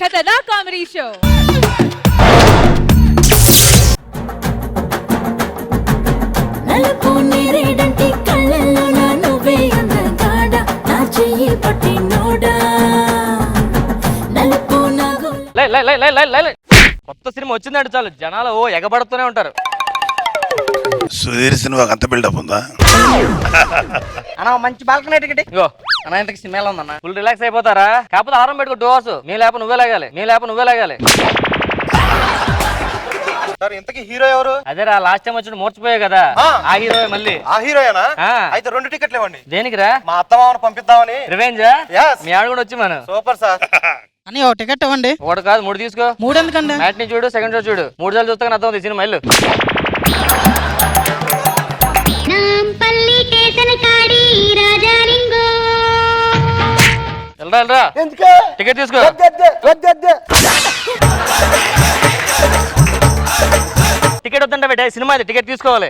ఖతర్నాక్ comedy show. నలుపు నేరేడంటి కళ్ళల్లో నా నువ్వే అందగాడ నా చెయ్యి పట్టినోడా నలుపు నాగు కొత్త సినిమా వచ్చిందంటే చాలు జనాలు ఓ ఎగబడుతూనే ఉంటారు. సుధీర్ సినిమాకి అంత బిల్డప్ ఉందా? అన్న మంచి బాల్కనీ టికెట్ ఇగో అన్న ఇంతకి సినిమా ఉందన్న ఫుల్ రిలాక్స్ అయిపోతారా. కాకపోతే ఆరం పెట్టుకో డోర్స్ మీ లేప నువ్వే లాగాలి. సార్ ఇంతకీ హీరో ఎవరు? అదేరా లాస్ట్ టైం వచ్చి మూర్చిపోయావు కదా ఆ హీరో మళ్ళీ. ఆ హీరోయేనా? అయితే 2 టికెట్లు ఇవ్వండి. దేనికిరా? మా అత్తమామను పంపిద్దామని. రివెంజా? Yes. మీ ఆవిడ కూడా వచ్చి మనం. Super sir. అని ఒక టికెట్ ఇవ్వండి. ఒకటి కాదు 3 తీసుకో. 3 ఎందుకండి? మ్యాట్ని చూడు, సెకండ్ షో చూడు, 3 సార్లు చూస్తే అర్థం అవుతుంది సినిమా. ఇల్లు వెళ్ళరా టికెట్ తీసుకో. టికెట్ వద్దంట పెట్టా సినిమా అది టికెట్ తీసుకోవాలి.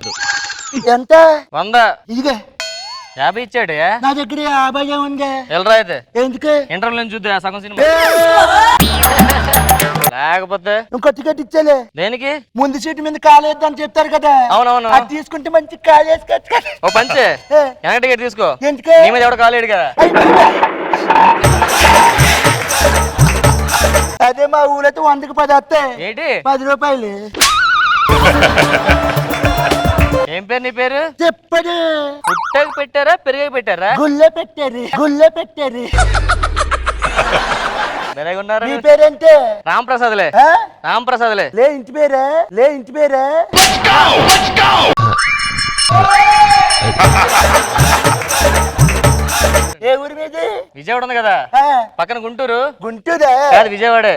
ఎంత? 100. ఇదిగే 50 ఇచ్చాడు. నా దగ్గర 50 ఉంది. వెళ్ళరా అయితే ఎందుకు? ఇంటర్వ్యూ నుంచి చూద్దా సగం సినిమా. లేకపోతే ఇంకో టికెట్ ఇచ్చేలే. దేనికి? ముందు సీటు మీద కాలేద్దని చెప్తారు కదా. అవునవును. అది తీసుకుంటే మంచి కాలేసుకోవచ్చు కదా. ఓ పంచే వెనక టికెట్ తీసుకో. ఎందుకు? నీ మీద ఎవడ కాలేడు కదా. అదే మా ఊరైతే 100కి 10 వస్తాయి. ఏంటి 10 రూపాయలు. ఏం పేరు నీ పేరు? చెప్పడు. పుట్టకి పెట్టారా పెరిగకి పెట్టారా? గుళ్ళే పెట్టారు. మెరగున్నారా? నీ పేరేంటే? రాంప్రసాద్లే. ఆ? రాంప్రసాద్లే. లే ఇంటి పేరే. ఏ ఊరి మీది? విజయవాడ ఉంది కదా ఆ, పక్కన గుంటూరు. గుంటూరా? కాదు విజయవాడే.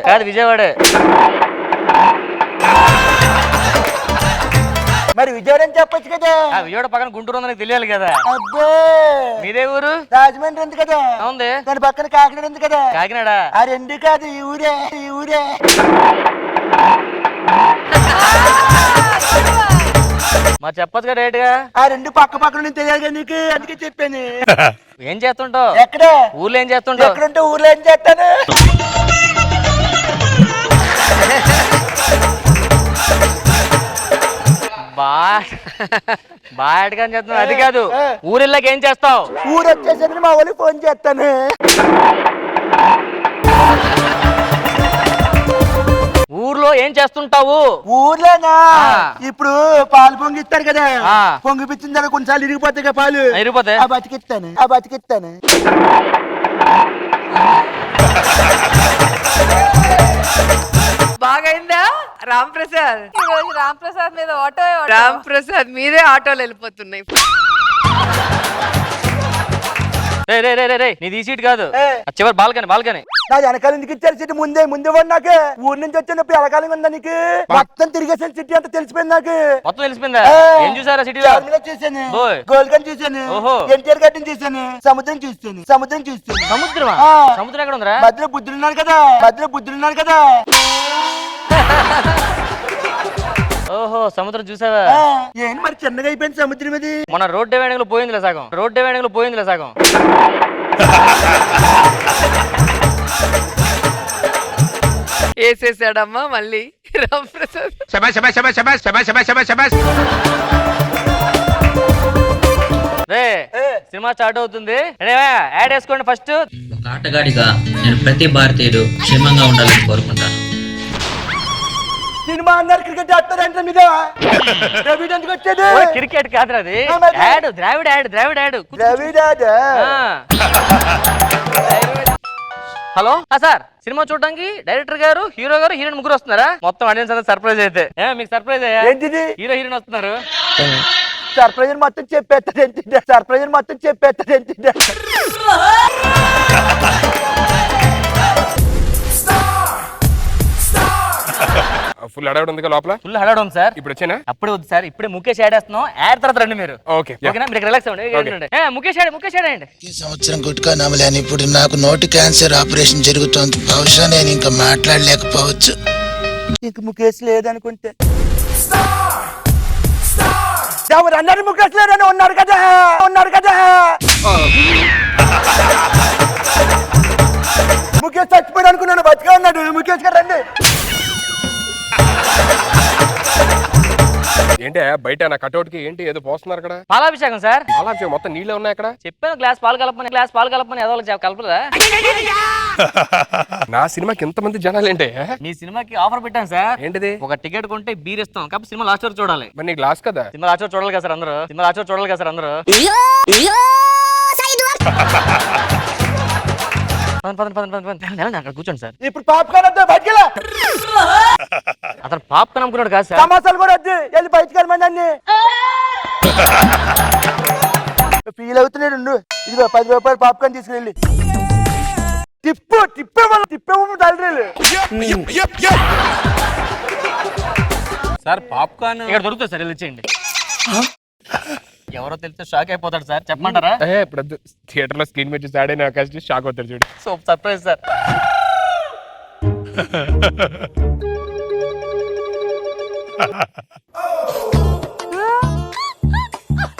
మరి విజయవాడ అని చెప్పొచ్చు కదా. ఆ విజయవాడ పక్కన గుంటూరు ఉందని తెలియాలి కదా. అబ్బో మీదే ఊరు? రాజమండ్రి ఉంది కదా. ఉంది. దాని పక్కన కాకినాడ ఉంది కదా. కాకినాడ. ఆ 2 కాదు ఈ ఊరే. మరి చెప్పొచ్చు కదా రేట్ గా. ఆ 2 పక్క నుంచి తెలియాలి కదా నీకు, అందుకే చెప్పాను. ఏం చేస్తుంటావు? ఎక్కడ? ఊర్లో ఏం చేస్తుంటావు? ఎక్కడుంటే ఊర్లో ఏం చేస్తాను. బాగా చేస్తున్నావు. అది కాదు ఊరిల్లోకి ఏం చేస్తావు? ఊరు వచ్చేసరికి మా వాళ్ళకి ఫోన్ చేస్తాను. ఊర్లో ఏం చేస్తుంటావు? ఊర్లోనా? ఇప్పుడు పాలు పొంగిస్తారు కదా. ఆ. పొంగిపించిన తర్వాత కొన్నిసార్లు ఇరిగిపోతాయి కదా పాలు. ఇరిగిపోతే ఆ బతికిస్తాను. బాగైందా రాంప్రసాద్? ఈరోజు రాంప్రసాద్ మీద ఆటో రాంప్రసాద్ మీదే ఆటోలు వెళ్ళిపోతున్నాయి. రే నీది ఈ సీట్ కాదు. ఏ. చివరి బాల్కనీ. నా వెనకాల ఎందుకు ఇచ్చారు సిటీ? ముందే వాడు నాకు ఊరి నుంచి వచ్చినప్పుడు ఎలకాలంగా ఉందా నీకు? మొత్తం తిరిగేసాను సిటీ అంతా తెలిసిపోయింది నాకు. మొత్తం తెలిసిపోయిందా? ఏ. ఏం చూసారా సిటీలో? చార్మినార్ చూశాను, ఓయ్. గోల్కొండ చూశాను, ఓహో. ఎన్టీఆర్ గార్డెన్ చూశాను, సముద్రం చూస్తాను. సముద్రమా? ఆ. సముద్రం ఎక్కడ ఉందిరా? మధ్యలో బుద్ధులున్నారు కదా. ఓహో సముద్రం చూసావా? ఆ, ఏంటి మరి చిన్నగా అయిపోయింది సముద్రం ఇది. మన రోడ్డు వేణికలు పోయిందిలే సగం. వేసేసాడమ్మా మళ్ళీ రాంప్రసాద్. రే సినిమా స్టార్ట్ అవుతుంది. యాడ్ వేసుకోండి ఫస్ట్. ఒక ఆటగాడిగా నేను ప్రతి భారతీయుడు క్షేమంగా ఉండాలని కోరుకుంటాను. సినిమా అన్నారు, క్రికెట్ ఆడతారంటే మీద ద్రవిడ్ ఎందుకు వచ్చేది? క్రికెట్ కాదు అది. ఆ, మరి. Add Dravid add. ద్రవిడ్ ఆడ. హలో సార్ సినిమా చూడడానికి డైరెక్టర్ గారు, హీరో గారు, హీరోయిన్ ముగ్గురు వస్తున్నారా? మొత్తం ఆడియన్స్ అంతా సర్ప్రైజ్ అయితే. మీకు సర్ప్రైజ్ అయ్యా? ఏంటిది? హీరో హీరోయిన్ వస్తున్నారు. సర్ప్రైజ్ మొత్తం చెప్పేస్తాడు. ఫుల్ అడవుడు ఉంది లోపల. ఫుల్ హడాడం సార్. ఇప్పుడు వచ్చేనా? అప్పుడే వద్దు సార్, ఇప్పుడే ముఖేష్ యాడ్ వేస్తున్నాం. యాడ్ తర్వాత రండి మీరు. ఓకే ఓకేనా? మీరు రిలాక్స్ అవ్వండి. ముఖేష్ యాడ్ అయ్యండి. ఈ సంవత్సరం గుట్కా నమ్మలేని ఇప్పుడు నాకు నోటి క్యాన్సర్ ఆపరేషన్ జరుగుతోంది. బహుశా నేను ఇంకా మాట్లాడలేకపోవచ్చు. ఇంక ముఖేష్ లేదనుకుంటే అన్నారు. ముఖేష్ లేదని ఉన్నారు కదా. ముఖేష్ చచ్చిపోయాడు అనుకున్నాను, బతిగా ఉన్నాడు. ముఖేష్ గారు రండి. ఏంటి బయట నా కటౌట్ కి ఏంటి ఏదో పోస్తున్నారు అక్కడ? పాలాభిషేకం సార్. పాలాభిషేకం మొత్తం నీళ్ళే ఉన్నాయి అక్కడ. చెప్పాను గ్లాస్ పాలు కలపని ఏదో ఒకటి కలపదా? నా సినిమాకి ఎంతమంది జనాలు ఏంటి? మీ సినిమాకి ఆఫర్ పెట్టాను సార్. ఏంటిది? ఒక టికెట్ కొంటే బీర్ ఇస్తాం, కాబట్టి సినిమా లాస్ట్ వరకు చూడాలి. మరి నీ గ్లాస్ కదా? సినిమా లాస్ట్ వరకు చూడాలి కదా సార్ అందరూ. సినిమా లాస్ట్ వరకు చూడాలి కదా సార్ అందరూ. అక్కడ కూర్చోండి సార్. ఇప్పుడు పాప్కార్న్ వద్దు, బయటికి వెళ్ళా. అతను పాప్కార్న్ అమ్ముకున్నాడు కాదు సార్. సమోసాలు కూడా వద్దు, వెళ్ళి బయటికి వెళ్ళమండి అన్ని. ఫీల్ అవుతున్నాడు. ఇదిగో 10 రూపాయలు పాప్కార్న్ తీసుకెళ్ళి తిప్పేమో తల్లి. సార్ పాప్కార్న్ ఇక్కడ దొరుకుతుంది సార్, వెళ్ళి ఇచ్చేయండి. ఎవరో తెలిస్తే షాక్ అయిపోతాడు సార్, చెప్పమంటారా? ఇప్పుడు థియేటర్ లో స్క్రీన్ మీద చూసి ఆడే అవకాశం షాక్ అవుతాడు చూడు. So surprise sir.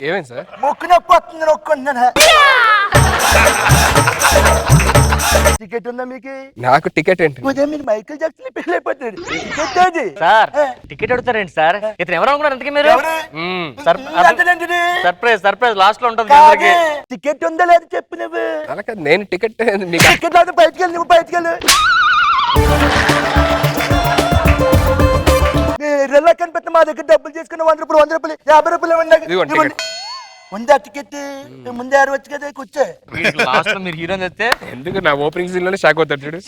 ఏమైంది సార్? మొక్కు నొప్పి వస్తుంది, నొక్కుంటున్నాను. టికెట్ ఉందా మీకు? నాకు టికెట్ ఏంటి? ఉదయం మీరు మైకేల్ జాక్సన్ పెళ్లి అయిపోతాడు. టికెట్ అది సార్. Ticket అడుగుతారేంటి sir? ఇతను ఎవరు అనుకున్నారు ఇంతకీ మీరు? సర్ప్రైజ్ లాస్ట్ లో ఉంటుంది. టికెట్ ఉందా లేదు చెప్పు నువ్వు. అలా కాదు, నేను టికెట్ టికెట్ లేదు, బయటికి వెళ్ళి నువ్వు బయటికి వెళ్ళి. రెల్లా కనిపెట్ట మా దగ్గర డబ్బులు చేసుకుని 100 రూపాయలు 50 రూపాయలు ఇవ్వండి. ముందే టికెట్ ముందే అరవచ్చు కదా, కూర్చో. లాస్ట్ లో మీరు హీరోయిన్ వస్తే ఎందుకు నా ఓపెనింగ్ సీన్ లోనే షాక్ అవుతాడు చూడు.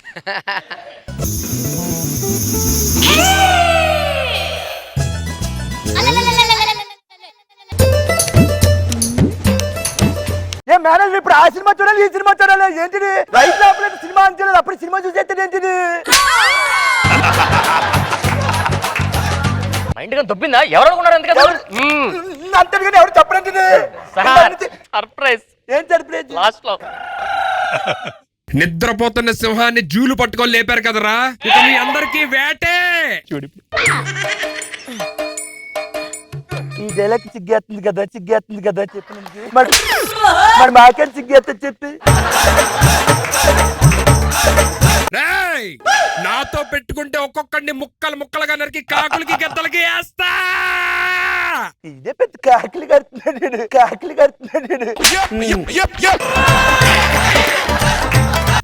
ఏ మేనేజర్ ఇప్పుడు ఆ సినిమా చూడాలి, ఈ సినిమా చూడాలి ఏంటిది? రైట్ లోపల సినిమా అంటారు, అప్పుడు సినిమా చూసేది ఏంటిది? మైండ్ గా దొబ్బిందా? ఎవరు అనుకున్నారు ఎందుకంటే అంతేగాని ఎవరు చెప్పలేదు. సర్ప్రైజ్. ఏం సర్ప్రైజ్? లాస్ట్ లో నిద్రపోతున్న సింహాన్ని జూలు పట్టుకొని లేపారు కదరా, ఇక మీ అందరికీ వేటే. చూడు ఈ డైలాగ్ సిగ్గేస్తుంది కదా చెప్పి మరి మాకేం సిగ్గేస్తుంది చెప్పి. రేయ్, నాతో పెట్టుకుంటే ఒక్కొక్కడిని ముక్కలుగా నరికి కాకులకి గద్దలకి వేస్తా. ఇదే పెద్ద కాకిలి కడుతున్నాడు.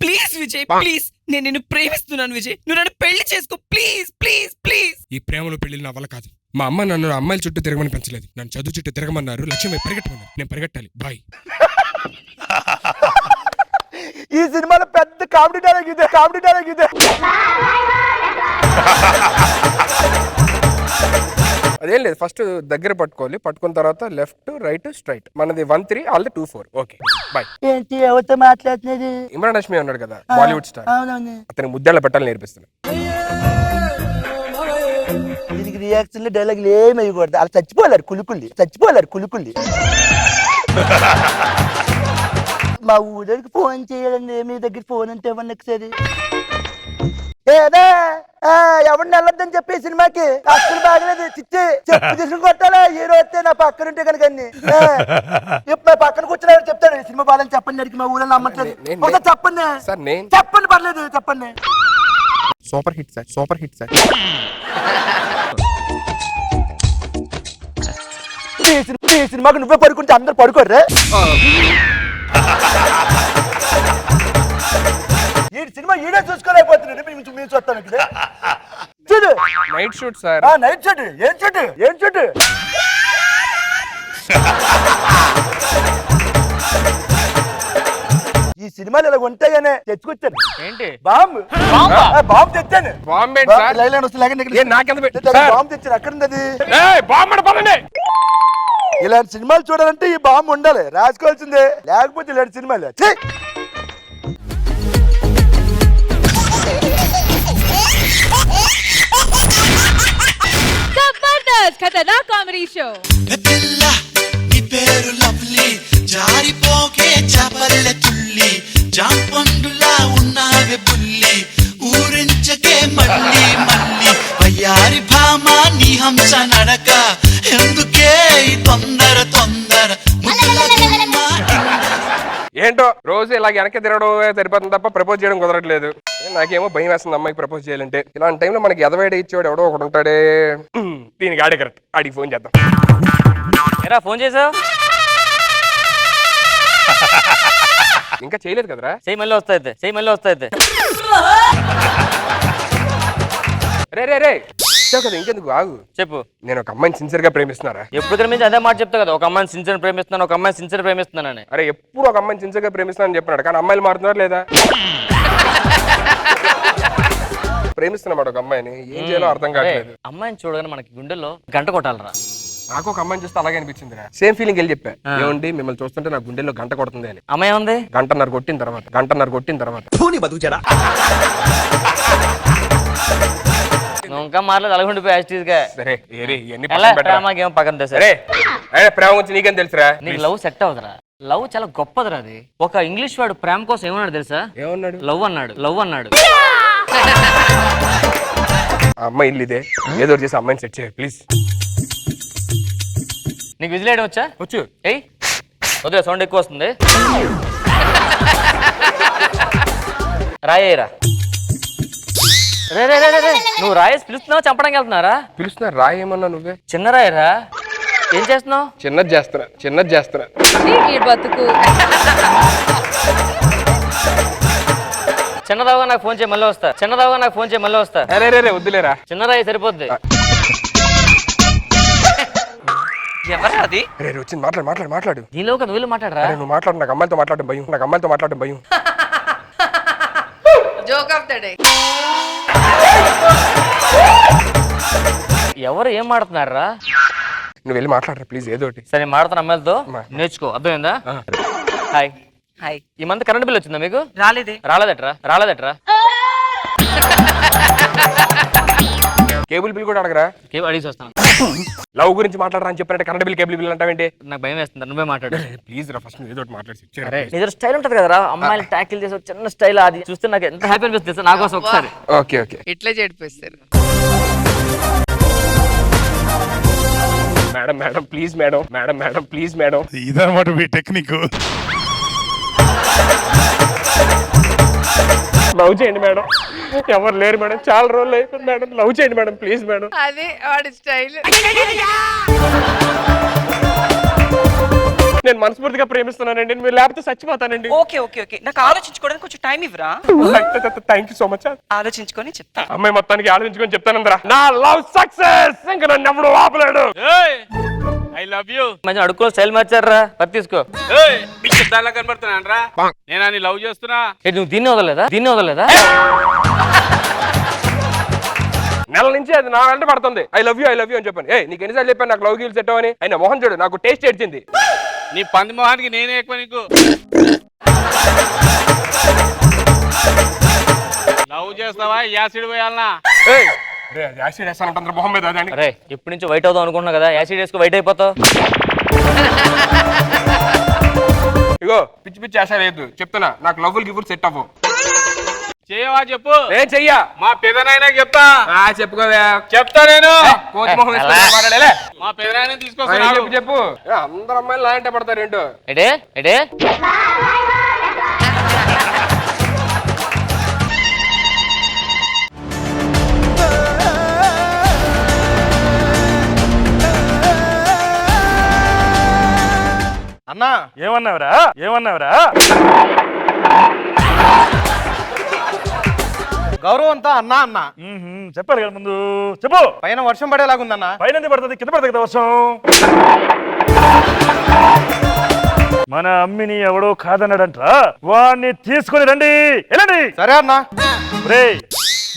ప్లీజ్ విజయ్, ప్లీజ్, నేను నిన్ను ప్రేమిస్తున్నాను విజయ్, నువ్వు నన్ను పెళ్లి చేసుకో ప్లీజ్ ప్లీజ్ ప్లీజ్. ఈ ప్రేమలో పెళ్లి నా వల్ల కాదు. మా అమ్మ నన్ను అమ్మాయిల చుట్టూ తిరగమని పెంచలేదు, నన్ను చదువు చుట్టూ తిరగమన్నారు. లక్ష్యం పరిగెట్టమన్నారు, నేను పరిగెట్టాలి. బాయ్. ఈ సినిమాలో పెద్ద కామెడీ డైలాగ్ ఇదే. అదేం లేదు, ఫస్ట్ దగ్గర పట్టుకోవాలి, పట్టుకున్న తర్వాత లెఫ్ట్ రైట్ స్ట్రైట్. మనది 1 3 ఆల్ 2 4. Okay bye. ఏంటి ఎవరితో మాట్లాడుతున్నది? ఇమ్రాన్ హష్మి ఉన్నాడు కదా, బాలీవుడ్ స్టార్. అవునవును. అతనికి ముద్దాళ్ళ పెట్టాలి నేర్పిస్తున్నా. దీనికి రియాక్షన్ డైలాగులు ఏమి వేయకూడదు. అలా చచ్చిపోలేరు కులుకుల్లి. మా ఊరికి ఫోన్ చేయాలండి, మీ దగ్గర ఫోన్ అంటే ఇవ్వండి ఒకసారి. ఏదా ఎవరిని వెళ్ళొద్దని చెప్పి సినిమాకి అసలు బాగలేదు. చిచ్చి చెప్పు తీసుకుని కొట్టాలా? హీరో వస్తే నా పక్కన ఉంటే కనుక ఇప్పుడు పక్కన కూర్చున్నా చెప్తాడు సినిమా బాగాలని చెప్పండి. అడిగి మా ఊళ్ళో నమ్మట్లేదు. చెప్పండి పర్లేదు, చెప్పండి. Super hit sir. ఈ సినిమాకి నువ్వే పడుకుంటే అందరు పడుకోర్రే. ఈ సినిమా ఈడే చూసుకోలేకపోతున్నాడు. మీరు చూస్తాను ఇక్కడ చూడు. Night shoot sir. Night shoot. ఏం షూట్? ఈ సినిమాలు ఇలా ఉంటాయనే తెచ్చుకొచ్చాను. ఏంటి? బాంబు తెచ్చాను. బాంబు తెచ్చాను. అక్కడ ఉంది అది. ఇలాంటి సినిమాలు చూడాలంటే ఈ బాంబు ఉండాలి, రాసుకోవాల్సిందే. లేకపోతే ఇలాంటి సినిమాలు జబర్దస్త్ ఖతర్నాక్ కామెడీ షో. పేరు లవ్లీ, జారిపోకే చపల్లె తుల్లి, జాంపండులా ఉన్నావే బుల్లి, ఊరించకే మళ్ళీ వయ్యారి భామ నీ హంస నడక, ఎందుకే ఈ తొందర ఏంటో రోజు ఇలా వెనక్కి తిరగడం సరిపోతుంది తప్ప ప్రపోజ్ చేయడం కుదరట్లేదు. నాకేమో భయం వేస్తుంది అమ్మాయికి ప్రపోజ్ చేయాలంటే. ఇలాంటి టైంలో మనకి ఎదవేడ ఇచ్చేవాడు ఎవడో ఒకడు ఉంటాడే. దీనికి ఆడే కరెక్ట్, ఆడికి ఫోన్ చేద్దాం. ఏరా ఫోన్ చేసావు? ఇంకా చేయలేదు కదరా. చెయ్యి మళ్ళీ వస్తాయి, చెయ్యి మళ్ళీ వస్తాయి. రే రే రే కదా, ఇంకెందుకు ఆగు. చెప్పు. నేను ఒక అమ్మాయిని సిన్సియర్ గా ప్రేమిస్తున్నారా? ఎప్పుడు నుంచి అదే మాట చెప్తా కదా, ఒక అమ్మాయిని సిన్సియర్ ప్రేమిస్తున్నాను, ఒక అమ్మాయిని సిన్సియర్ ప్రేమిస్తున్నానని. అరే ఎప్పుడు ఒక అమ్మాయిని సిన్సియర్ గా ప్రేమిస్తున్నాను చెప్పినాడు, కానీ అమ్మాయిలు మారుతున్నారు లేదా? ప్రేమిస్తున్నమాట ఒక అమ్మాయిని, ఏం చేయాలో అర్థం కావట్లేదు. అమ్మాయిని చూడగానే మనకి గుండెల్లో గంట కొట్టాలరా. నాకు ఒక అమ్మాయిని చూస్తే అలాగే అనిపించింది. సేమ్ ఫీలింగ్ వెళ్ళి చెప్పా, ఏమండి మిమ్మల్ని చూస్తుంటే నాకు గుండెల్లో గంట కొడుతుంది అని. అమ్మాయి ఉంది, గంటన్నర కొట్టిన తర్వాత నువ్వు ఇంకా మారలేదు, అలాగుండిపోయి యాస్టీస్గా. సరే ప్రేమకేమో పక్కన తెసా. ప్రేమ గురించి నీకేం తెలుసురా? నీకు లవ్ సెట్ అవుతురా? లవ్ చాలా గొప్పదిరా. అది ఒక ఇంగ్లీష్ వాడు ప్రేమ కోసం ఏమన్నాడు తెలుసా? ఏమన్నాడు? లవ్ అన్నాడు, లవ్ అన్నాడు. ఆ అమ్మాయి ఇల్లు ఇదే, ఏదో చేసి అమ్మాయిని సెట్ చేయ ప్లీజ్. నీకు విజిల్ వేయడం వచ్చా? వచ్చు. ఏయ్ వదిలే, సౌండ్ ఎక్కువ వస్తుంది. రాయేరా. రే రే రే రే, నువ్వు రాయేసి పిలుస్తున్నావా చంపడానికి వెళ్తున్నారా? పిలుస్తున్నా. రాయేమన్నా నువ్వే? చిన్న రాయరా. ఏం చేస్తున్నావు? చిన్నది చేస్తున్నా. ఈ బతుకు. చిన్నదావుగా నాకు ఫోన్ చేయి మళ్ళీ వస్తా. రే వద్దులేరా, చిన్న రాయి సరిపోద్ది. ఎవరా అది? రే వచ్చింది, మాట్లాడు. దీనిలో ఒక నువ్వు మాట్లాడరా. నువ్వు మాట్లాడు, నాకు అమ్మాయితో మాట్లాడడం భయం. Joke of the day. ఎవరు ఏం మాడుతున్నారా? నువ్వు వెళ్ళి మాట్లాడరా ప్లీజ్ ఏదో ఒకటి. సరే మాడుతున్న అమ్మాయిలతో నేర్చుకో, అర్థమైందా? హాయ్. ఈ మంత్ కరెంట్ బిల్ వచ్చిందా మీకు? రాలేదట్రా. కేబుల్ బిల్ కూడా అడగరా? కేబుల్ అడిగి వస్తాను. లవ్ గురించి మాట్లాడరా అని చెప్పినట్టు కరెంట్ బిల్ కేబుల్ బిల్ అంటావేంటి? నాకు భయం వేస్తుంది, నువ్వే మాట్లాడు. ప్లీజ్ రా, ఫస్ట్ ఏదో ఒకటి మాట్లాడి. నీ స్టైల్ ఉంటది కదరా, అమ్మాయిలు ట్యాకిల్ చేసే చిన్న స్టైల్, అది చూస్తే నాకు ఎంత హ్యాపీ అనిపిస్తుంది నా కోసం ఒకసారి. ఓకే ఇట్లా చెడిపోస్తారు. Madam please madam. ఇదన్నమాట మీ టెక్నిక్. లవ్ చేయండి మేడం, ఎవరు లేరు మేడం, చాలా రోజులు అయిపోయింది మేడం, లవ్ చేయండి మేడం ప్లీజ్ మేడం. అదే వాడి స్టైల్. నేను మనస్ఫూర్తిగా ప్రేమిస్తున్నానండి, మీరు లేకపోతే చచ్చిపోతానండి. ఓకే నాకు ఆలోచించుకోవడానికి కొంచెం టైం ఇవ్వరా? Thank you so much. ఆలోచించుకొని చెప్తా. అమ్మాయి మొత్తానికి ఆలోచించుకొని చెప్తానందరా. నా లవ్ సక్సెస్, ఇంకా నన్ను ఎవడు ఆపలేడు. I love you. మంచి అడుక్కో స్టైల్ మార్చారా, పత్తి తీసుకో. కనబడుతున్నా నేను లవ్ చేస్తున్నా. నువ్వు దీన్ని వదలలేదా? నెల నుంచి అది నా వెంట పడుతుంది. ఐ లవ్ యూ అని చెప్పాను. నీకు ఎన్నిసార్లు చెప్పాను నాకు లవ్ గీల్ సెట్ అని? అయినా మోహన్ చూడు, నాకు టేస్ట్ ఏడ్చింది. నీ పంది మొహానికి నేనే ఎక్కువ నీకు. లవ్ చేస్తావా? యాసిడ్ పోయాలనా? యాసిడ్ వేస్తానంటారు మొహం మీద. అరే ఇప్పటి నుంచి వైట్ అవుదాం అనుకుంటున్నా కదా, యాసిడ్ వేసుకో వైట్ అయిపోతావు. ఇగో పిచ్చి ఆశ లేదు చెప్తున్నా, నాకు లవ్వులు గిఫ్ట్ సెట్ అవ్వు. చేయవా చెప్పు. ఏం చెయ్యా? మా పెదనాయన చెప్తా. చెప్పుకోవా? చెప్తా నేను. కోచ్ మొహం మాట్లాడలే. మా పెదనాయన తీసుకొస్తా. చెప్పు. అందరు అమ్మాయిలు నా అంటే పడతారు ఏంటో. ఎడే అన్నా ఏమన్నావురా? గౌరవంతో అన్నా చెప్పారు కదా ముందు. చెప్పు. పైన వర్షం పడేలాగుందన్నా. పైన పడుతుంది, కింద పడుతుంది కదా వర్షం. మన అమ్మిని ఎవడో కాదన్నాడంట్రా, వాడిని తీసుకుని రండి. వెళ్ళండి. సరే అన్నా.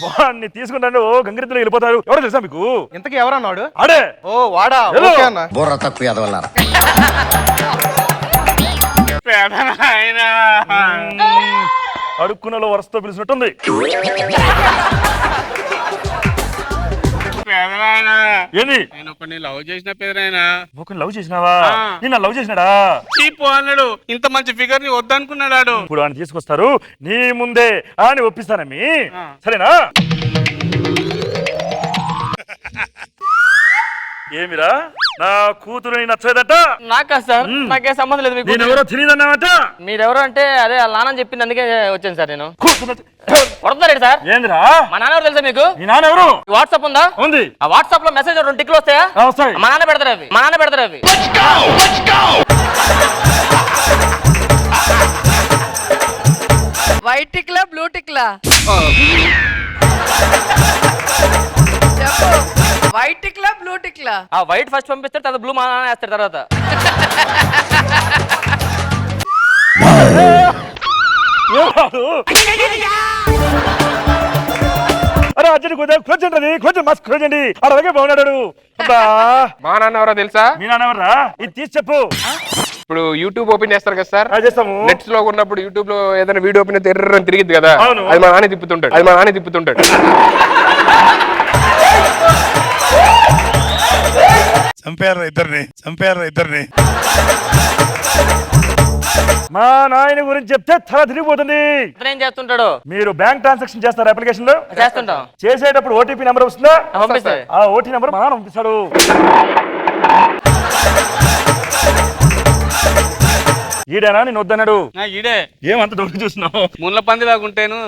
వాడిని తీసుకుని రండి. ఓ గంగిరెద్దులు వెళ్ళిపోతారు. ఎవరో తెలుసా మీకు? ఇంతకీ ఎవరన్నాడు? ఆడే. ఓ వాడా? ఓకే అన్నా. బుర్ర తక్కువ ఎదవల్లారా. అడుక్కునలో వరుసతో పిలిచినట్టుంది. ఏంది? నేను ఒకరిని లవ్ చేసిన పెదనాయనా. ఒకరిని లవ్ చేసినావా? నిన్న లవ్ చేసినాడా? చీపు అన్నాడు. ఇంత మంచి ఫిగర్ ని వద్దనుకున్నాడు. ఇప్పుడు ఆయన తీసుకొస్తారు, నీ ముందే అని ఒప్పిస్తానమ్మి. సరేనా? ఏమిరా నా కూతురు నచ్చలేదట? నాకా సార్, నాకే సంబంధం లేదు. మీకు నేనెవరో తెలియదన్నావట? మీరెవరో అంటే అదే వాళ్ళ నాన్న చెప్పింది, అందుకే వచ్చాను సార్ నేను. కొడుతున్నారేంటి సార్? ఏందిరా? మా నాన్న ఎవరు తెలుసా మీకు? నీ నాన్న ఎవరు? వాట్సాప్ ఉందా? ఉంది. ఆ వాట్సాప్ లో మెసేజ్ 2 టిక్లు వస్తాయా? వస్తాయి. మా నాన్న పెడతారు అవి. వైట్ టిక్లా బ్లూ టిక్లా చెప్పు. వైట్ టిక్లా బ్లూ టిక్లా? ఆ వైట్ ఫస్ట్ పంపిస్తారు, తర్వాత బ్లూ మా నాన్న వేస్తారు తర్వాత. అరే అర్జున్ కొంచెం మస్తు కొంచెండి. అలాగే బాగున్నాడు. మా నాన్న ఎవరో తెలుసా? మీ నాన్న ఎవర్రా? ఇది తీసి చెప్పు. ఇప్పుడు యూట్యూబ్ ఓపెన్ చేస్తారు కదా సార్, చేస్తాము. నెట్స్ లో ఉన్నప్పుడు యూట్యూబ్ లో ఏదైనా వీడియో ఓపెన్ అయితే ఎర్రని తిరిగిద్ది కదా, అవును. అది మా నాన్న తిప్పుతుంటాడు. చంపారు ఇద్దరిని. మా నాయన గురించి చెప్తే తల తిరిగిపోతుంది. ఏం చేస్తుంటాడు? మీరు బ్యాంక్ ట్రాన్సాక్షన్ చేస్తారు అప్లికేషన్ లో? చేస్తుంటాం. చేసేటప్పుడు ఓటీపీ నెంబర్ వస్తుందా? పంపిస్తాయి. ఆ ఓటీ నెంబర్ మా నాన్న పంపిస్తాడు. ఈడేనా నేను వద్దన్నాడు? ఈడే. ఏమంత దొరికి చూస్తున్నావు? ముళ్ళ పంది లాగుంటేను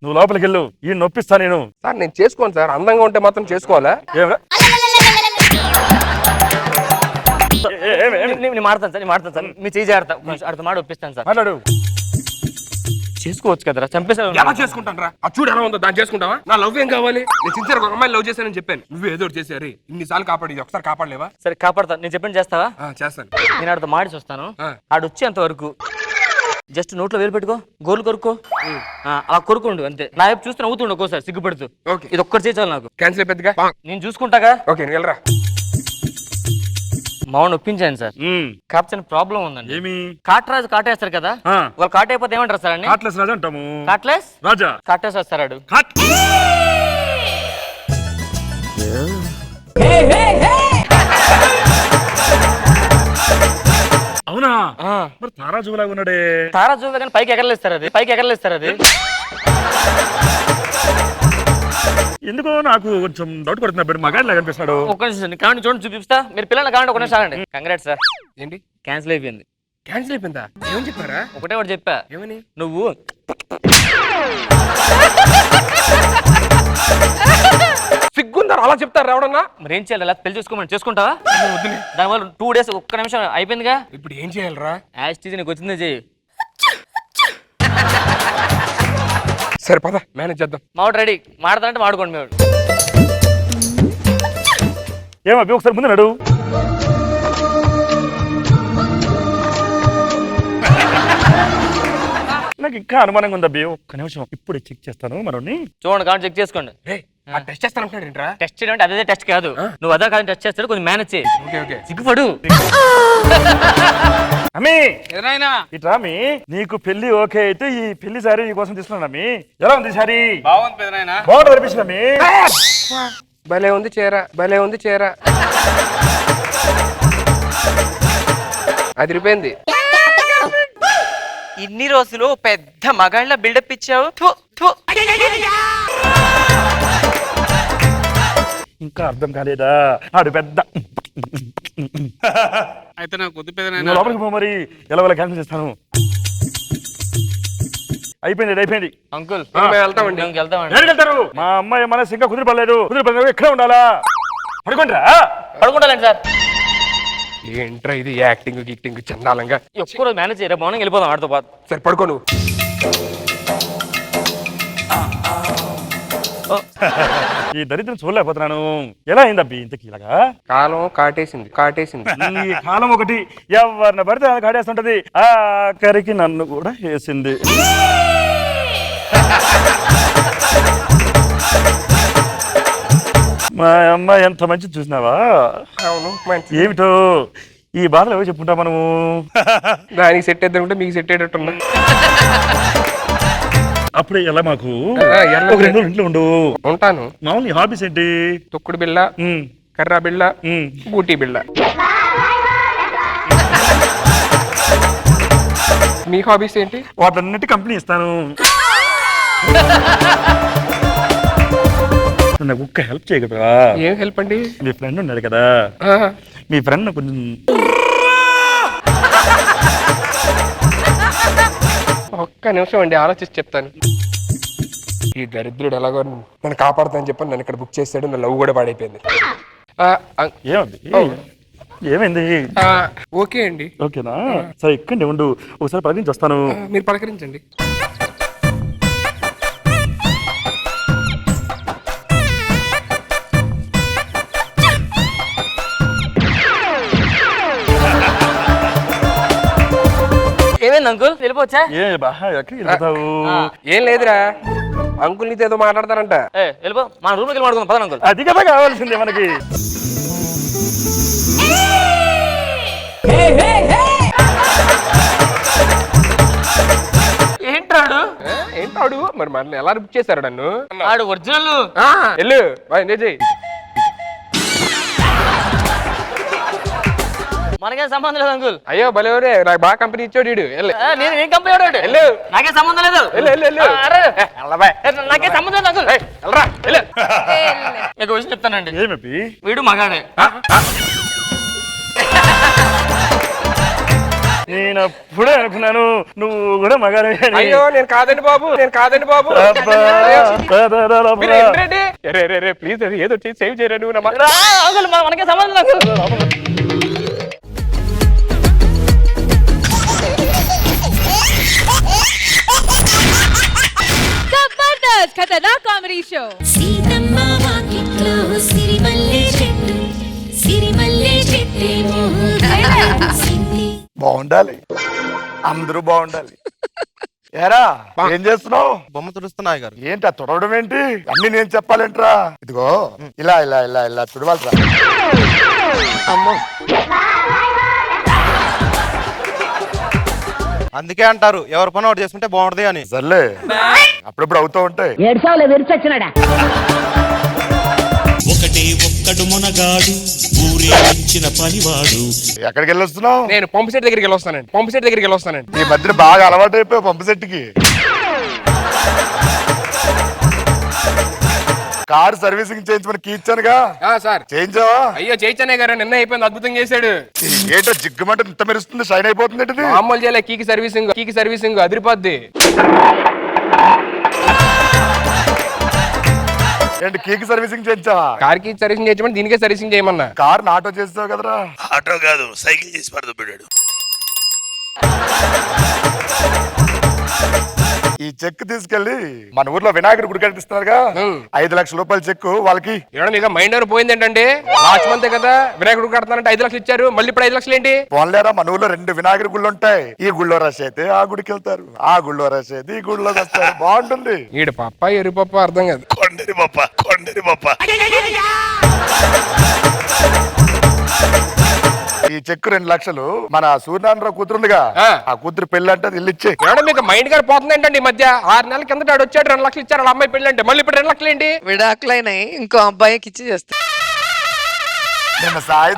నువ్వు లోపలికి వెళ్ళు, ఈ నొప్పిస్తా నేను. సార్ నేను చేసుకోను సార్, అందంగా ఉంటే మాత్రం చేసుకోవాలా? నేను మాడతాను సార్, మీ చేయి జాగ్రత్త మాట ఒప్పిస్తాను సార్. మాట్లాడు. చేసుకోవచ్చు కదరా, చంపేసాడు. ఎలా చేసుకుంటాను రా? ఆ చూడు ఎలా ఉందో, దాన్ని చేసుకుంటావా? నా లవ్ ఏం కావాలి? నేను సిన్సియర్ ఒక అమ్మాయి లవ్ చేశానని చెప్పాను, నువ్వు ఏదో ఒకటి చేశారు. ఇన్నిసార్లు కాపాడి ఒకసారి కాపాడలేవా? సరే కాపాడతా, నేను చెప్పండి చేస్తావా? చేస్తాను. నేను ఆడితో మాడి వస్తాను. ఆడొచ్చేంత వరకు జస్ట్ నోట్లో వేలు పెట్టుకో, గోలు కొరుక్కో, అలా కొరుకుండు అంతే. నా వైపు చూస్తే నవ్వుతుండు ఒక్కోసారి సిగ్గుపడుతూ. ఇది ఒక్కటి చేయాలి నాకు. క్యాన్సిల్ అయిపోద్దిగా, నేను చూసుకుంటాగా. ఓకే నువ్వు వెళ్ళరా. మామూలు ఒప్పించాను సార్. కాకపోతే ప్రాబ్లం ఉందండి. ఏమి? కాటరాజు కాటేస్తారు కదా, వాళ్ళు కాటైపోతే ఏమంటారు సార్ అండి? కాట్లెస్ రాజా అంటాము. కాట్లెస్ రాజా. కాటేసి వస్తాడు. అవునా? మరి తారాజులాగా ఉన్నాడే. తారాజు కానీ పైకి ఎగరలేస్తారు అది. ఎందుకో నాకు కొంచెం డౌట్ పడుతున్నా. మగాడి లాగా అనిపిస్తున్నాడు. ఒక్క నిమిషం కానీ చూడండి, చూపిస్తా. మీరు పిల్లలు కావండి, ఒక నిమిషం ఆగండి. Congrats sir. ఏంటి క్యాన్సిల్ అయిపోయింది? క్యాన్సిల్ అయిపోయిందా? ఏమని చెప్పారా? ఒకటి చెప్పా. ఏమని? నువ్వు సిగ్గుందా అలా చెప్తారు ఎవడన్నా? మరి ఏం చేయాలి? పెళ్లి చేసుకుంటావా? దానివల్ల 2 days ఒక్క నిమిషం అయిపోయిందిగా. ఇప్పుడు ఏం చేయాలరా? యాజ్ నీకు వచ్చిందే చెయ్యి. సరే పద మేనేజ్ చేద్దాం. మావాడు రెడీ. మాడతానంటే మాడుకోండి. మేము ఏమో ఒకసారి ముందు నడు. నాకు ఇంకా అనుమానంగా ఉందా? ఒక్క నిమిషం ఇప్పుడే చెక్ చేస్తాను. మనోని చూడండి, కాబట్టి చెక్ చేసుకోండి. టెస్ట్ చేస్తానంటాడేంట్రా? టెస్ట్ చేయడం అంటే అదే టెస్ట్ కాదు. నువ్వు అదే కాదు టెస్ట్ చేస్తాడు, కొంచెం మేనేజ్ చేయి. ఓకే సిగ్గుపడు. అమ్మి ఎదురైనా ఇట్రామి, నీకు పెళ్లి ఓకే అయితే ఈ పెళ్లి సారీ నీ కోసం తీసుకున్నాను. అమ్మి ఎలా ఉంది సారీ? బాగుంది పెదనాయనా. బాగుంది అనిపించింది. భలే ఉంది చీర అదిరిపోయింది. ఇన్ని రోజులు పెద్ద మగాళ్ళ బిల్డప్ ఇచ్చావు. ఇంకా అర్థం కాలేదా? ఆడు పెద్ద అయితే నాకు కొద్ది పెదనాయనా. లోపలికి పో, మరి ఎలా క్యాన్సిల్ చేస్తాను. అయిపోయింది. అంకుల్ వెళ్తామండి. వెళ్తామండి. వెళ్తారు. మా అమ్మాయి మనసు ఇంకా కుదిరిపడలేదు. ఎక్కడ ఉండాలా? పడుకుంటాలండి సార్. ఏంట్రా ఇది యాక్టింగ్ చందాలంగా? ఒక్క రోజు మేనేజ్ చేయరా, మార్నింగ్ వెళ్ళిపోదాం ఆడితో పాటు. సరే పడుకో నువ్వు. ఈ దరిద్రం చూడలేకపోతున్నాను. ఎలా అయిందబ్బి ఇంతకీ ఇలాగా? కాలం కాటేసింది. ఈ కాలం ఒకటి ఎవరిని పడితే అది కాటేస్తుంటది. ఆఖరికి నన్ను కూడా వేసింది. మా అమ్మాయి ఎంత మంచి చూసినావా? అవును మంచి. ఏమిటో ఈ బాధలు ఎవరు చెప్పుకుంటా మనము? దానికి సెట్ అయితే మీకు సెట్ అయ్యేటట్టున్నా. అప్పుడే ఎలా మాకు ఒక 2 రోజులు ఇంట్లో ఉండు. ఉంటాను. మామూలు హాబీస్ ఏంటి? తొక్కుడు బిళ్ళ, కర్రా బిళ్ళ, బూటీ బిళ్ళ. మీ హాబీస్ ఏంటి? వాటన్నిటి కంపెనీ ఇస్తాను. నాకు ఒక్క హెల్ప్ చేయగలరా? ఏం హెల్ప్ అండి? మీ ఫ్రెండ్ ఉన్నాడు కదా, మీ ఫ్రెండ్ కొంచెం ఒక్క నిమిషం అండి, ఆలోచించి చెప్తాను. ఈ దరిద్రుడు ఎలాగో నన్ను కాపాడుతానని చెప్పి నన్ను ఇక్కడ బుక్ చేశాడు. నా లవ్ కూడా పాడైపోయింది. ఏమండి ఏమైంది? ఓకే అండి. ఓకేనా? సరే ఎక్కండి, ఉండు ఒకసారి పలకరించి వస్తాను. మీరు పలకరించండి. ఏమైంది అంకుల్, వెళ్ళిపోవచ్చా? ఎక్కడికి వెళ్తావు? ఏం లేదురా, అంకుల్ నీతో ఏదో మాట్లాడతారంట. వెళ్ళిపో, మన రూమ్కి వెళ్ళి మాట్లాడుకుందాం పద అంకుల్. అది కదా కావాల్సిందే మనకి. ఏంటాడు మరి మనల్ని ఎలా బుక్ చేశారు? నన్ను ఆడు ఒరిజినల్. వెళ్ళు బాయ్, ఎంజాయ్ చెయ్యి. మనకేం సంబంధం లేదు అంకుల్. అయ్యో భలేవరే, నాకు బాగా కంపెనీ ఇచ్చాడు వీడు. నేను కంపెనీ వాడు. వెళ్ళు, నాకేం సంబంధం లేదు. నాకేం సంబంధం లేదు అంకుల్. మీకు విషయం చెప్తానండి. ఏమి వీడు మగాడే. నేను అప్పుడే అనుకున్నాను నువ్వు కూడా మగాడే. అయ్యో నేను కాదండి బాబు, నేను కాదండి బాబు. ప్లీజ్ అది ఏదో సేవ్ చేయరా నువ్వు. మనకే సంబంధం లేదు. ఖతర్నాక్ కామెడీ షో. సీతమ్మ వాకిట్లో సిరిమల్లె చెట్టు, సిరిమల్లె చెట్టేమో బాగుండాలి, అందరూ బాగుండాలి. ఏరా ఏం చేస్తున్నావు? బొమ్మ తుడుస్తున్నాయి గారు. ఏంటి తుడవడం ఏంటి? అన్ని నేను చెప్పాలంటరా? ఇదిగో ఇలా ఇలా ఇలా ఇలా తుడవాలరా. అమ్మో, అందుకే అంటారు ఎవరి పని ఒకటి చేసుకుంటే బాగుంటది అని. సర్లే, అప్పుడప్పుడు అవుతూ ఉంటాయి. ఒకటే ఒక్కడు మునగాడు ఊరే ఇచ్చిన పనివాడు. ఎక్కడికి వెళ్ళొస్తున్నావు? నేను పంపు సెట్ దగ్గరికి వెళ్ళొస్తానండి. పంపు సెట్ దగ్గరికి వెళ్ళొస్తానండి. ఈ మధ్యన బాగా అలవాటు అయిపోయావు పంపు సెట్కి. కారు సర్వీసింగ్ చేయించమని కీ ఇచ్చానుగా సార్. చేయించావా? అయ్యో చేయించానే గారు, నిన్న అయిపోయింది. అద్భుతం చేశాడు. ఏంటో జిగ్గుమంటే ఇంత మెరుస్తుంది, షైన్ అయిపోతుంది. మామూలు చేయలే, కీకి సర్వీసింగ్ అదిరిపోద్ది. ఏంటి కీకి సర్వీసింగ్ చేయించావా? కార్ కి సర్వీసింగ్ చేయించమని దీనికే సర్వీసింగ్ చేయమన్నా. కార్ ఆటో చేస్తావు కదరా? ఆటో కాదు, సైకిల్ చేసి పడదొబ్బడాడు. ఈ చెక్ తీసుకెళ్లి మన ఊర్లో వినాయకుడి గుడి కట్టిస్తున్నారుగా, 5 లక్షల రూపాయల చెక్ వాళ్ళకి. మీకు మైండ్ ఎవరు పోయింది ఏంటంటే, లాస్ట్ మంత్ కదా వినాయకుడు కడతానంటే 5 లక్షలు ఇచ్చారు, మళ్ళీ ఇప్పుడు 5 లక్షలు ఏంటి? పోన్లేరా, మన ఊర్లో 2 వినాయకుడి గుళ్ళు ఉంటాయి. ఈ గుళ్ళో రష్ అయితే ఆ గుడికి వెళ్తారు, ఆ గుళ్ళో రష్ అయితే ఈ గుడిలోకి వస్తారు. బాగుంటుంది. ఈడు పప్ప ఎరు పప్ప అర్థం కాదు. కొండరి పప్ప. ఈ చెక్ 2 లక్షలు మన సూర్యనారాయణరావు కూతురుందిగా, ఆ కూతురు పెళ్లి అంటే ఇల్లు ఇచ్చే. మీకు మైండ్ గారు పోతుంది ఏంటండి? ఈ మధ్య 6 నెలల కిందట ఆడు వచ్చాడు, 2 లక్షలు ఇచ్చారు వాళ్ళ అమ్మాయి పెళ్లి అంటే, మళ్ళీ ఇప్పుడు 2 లక్షలు ఏంటి? విడాకులైనాయి, ఇంకో అబ్బాయికి ఇచ్చి చేస్తా.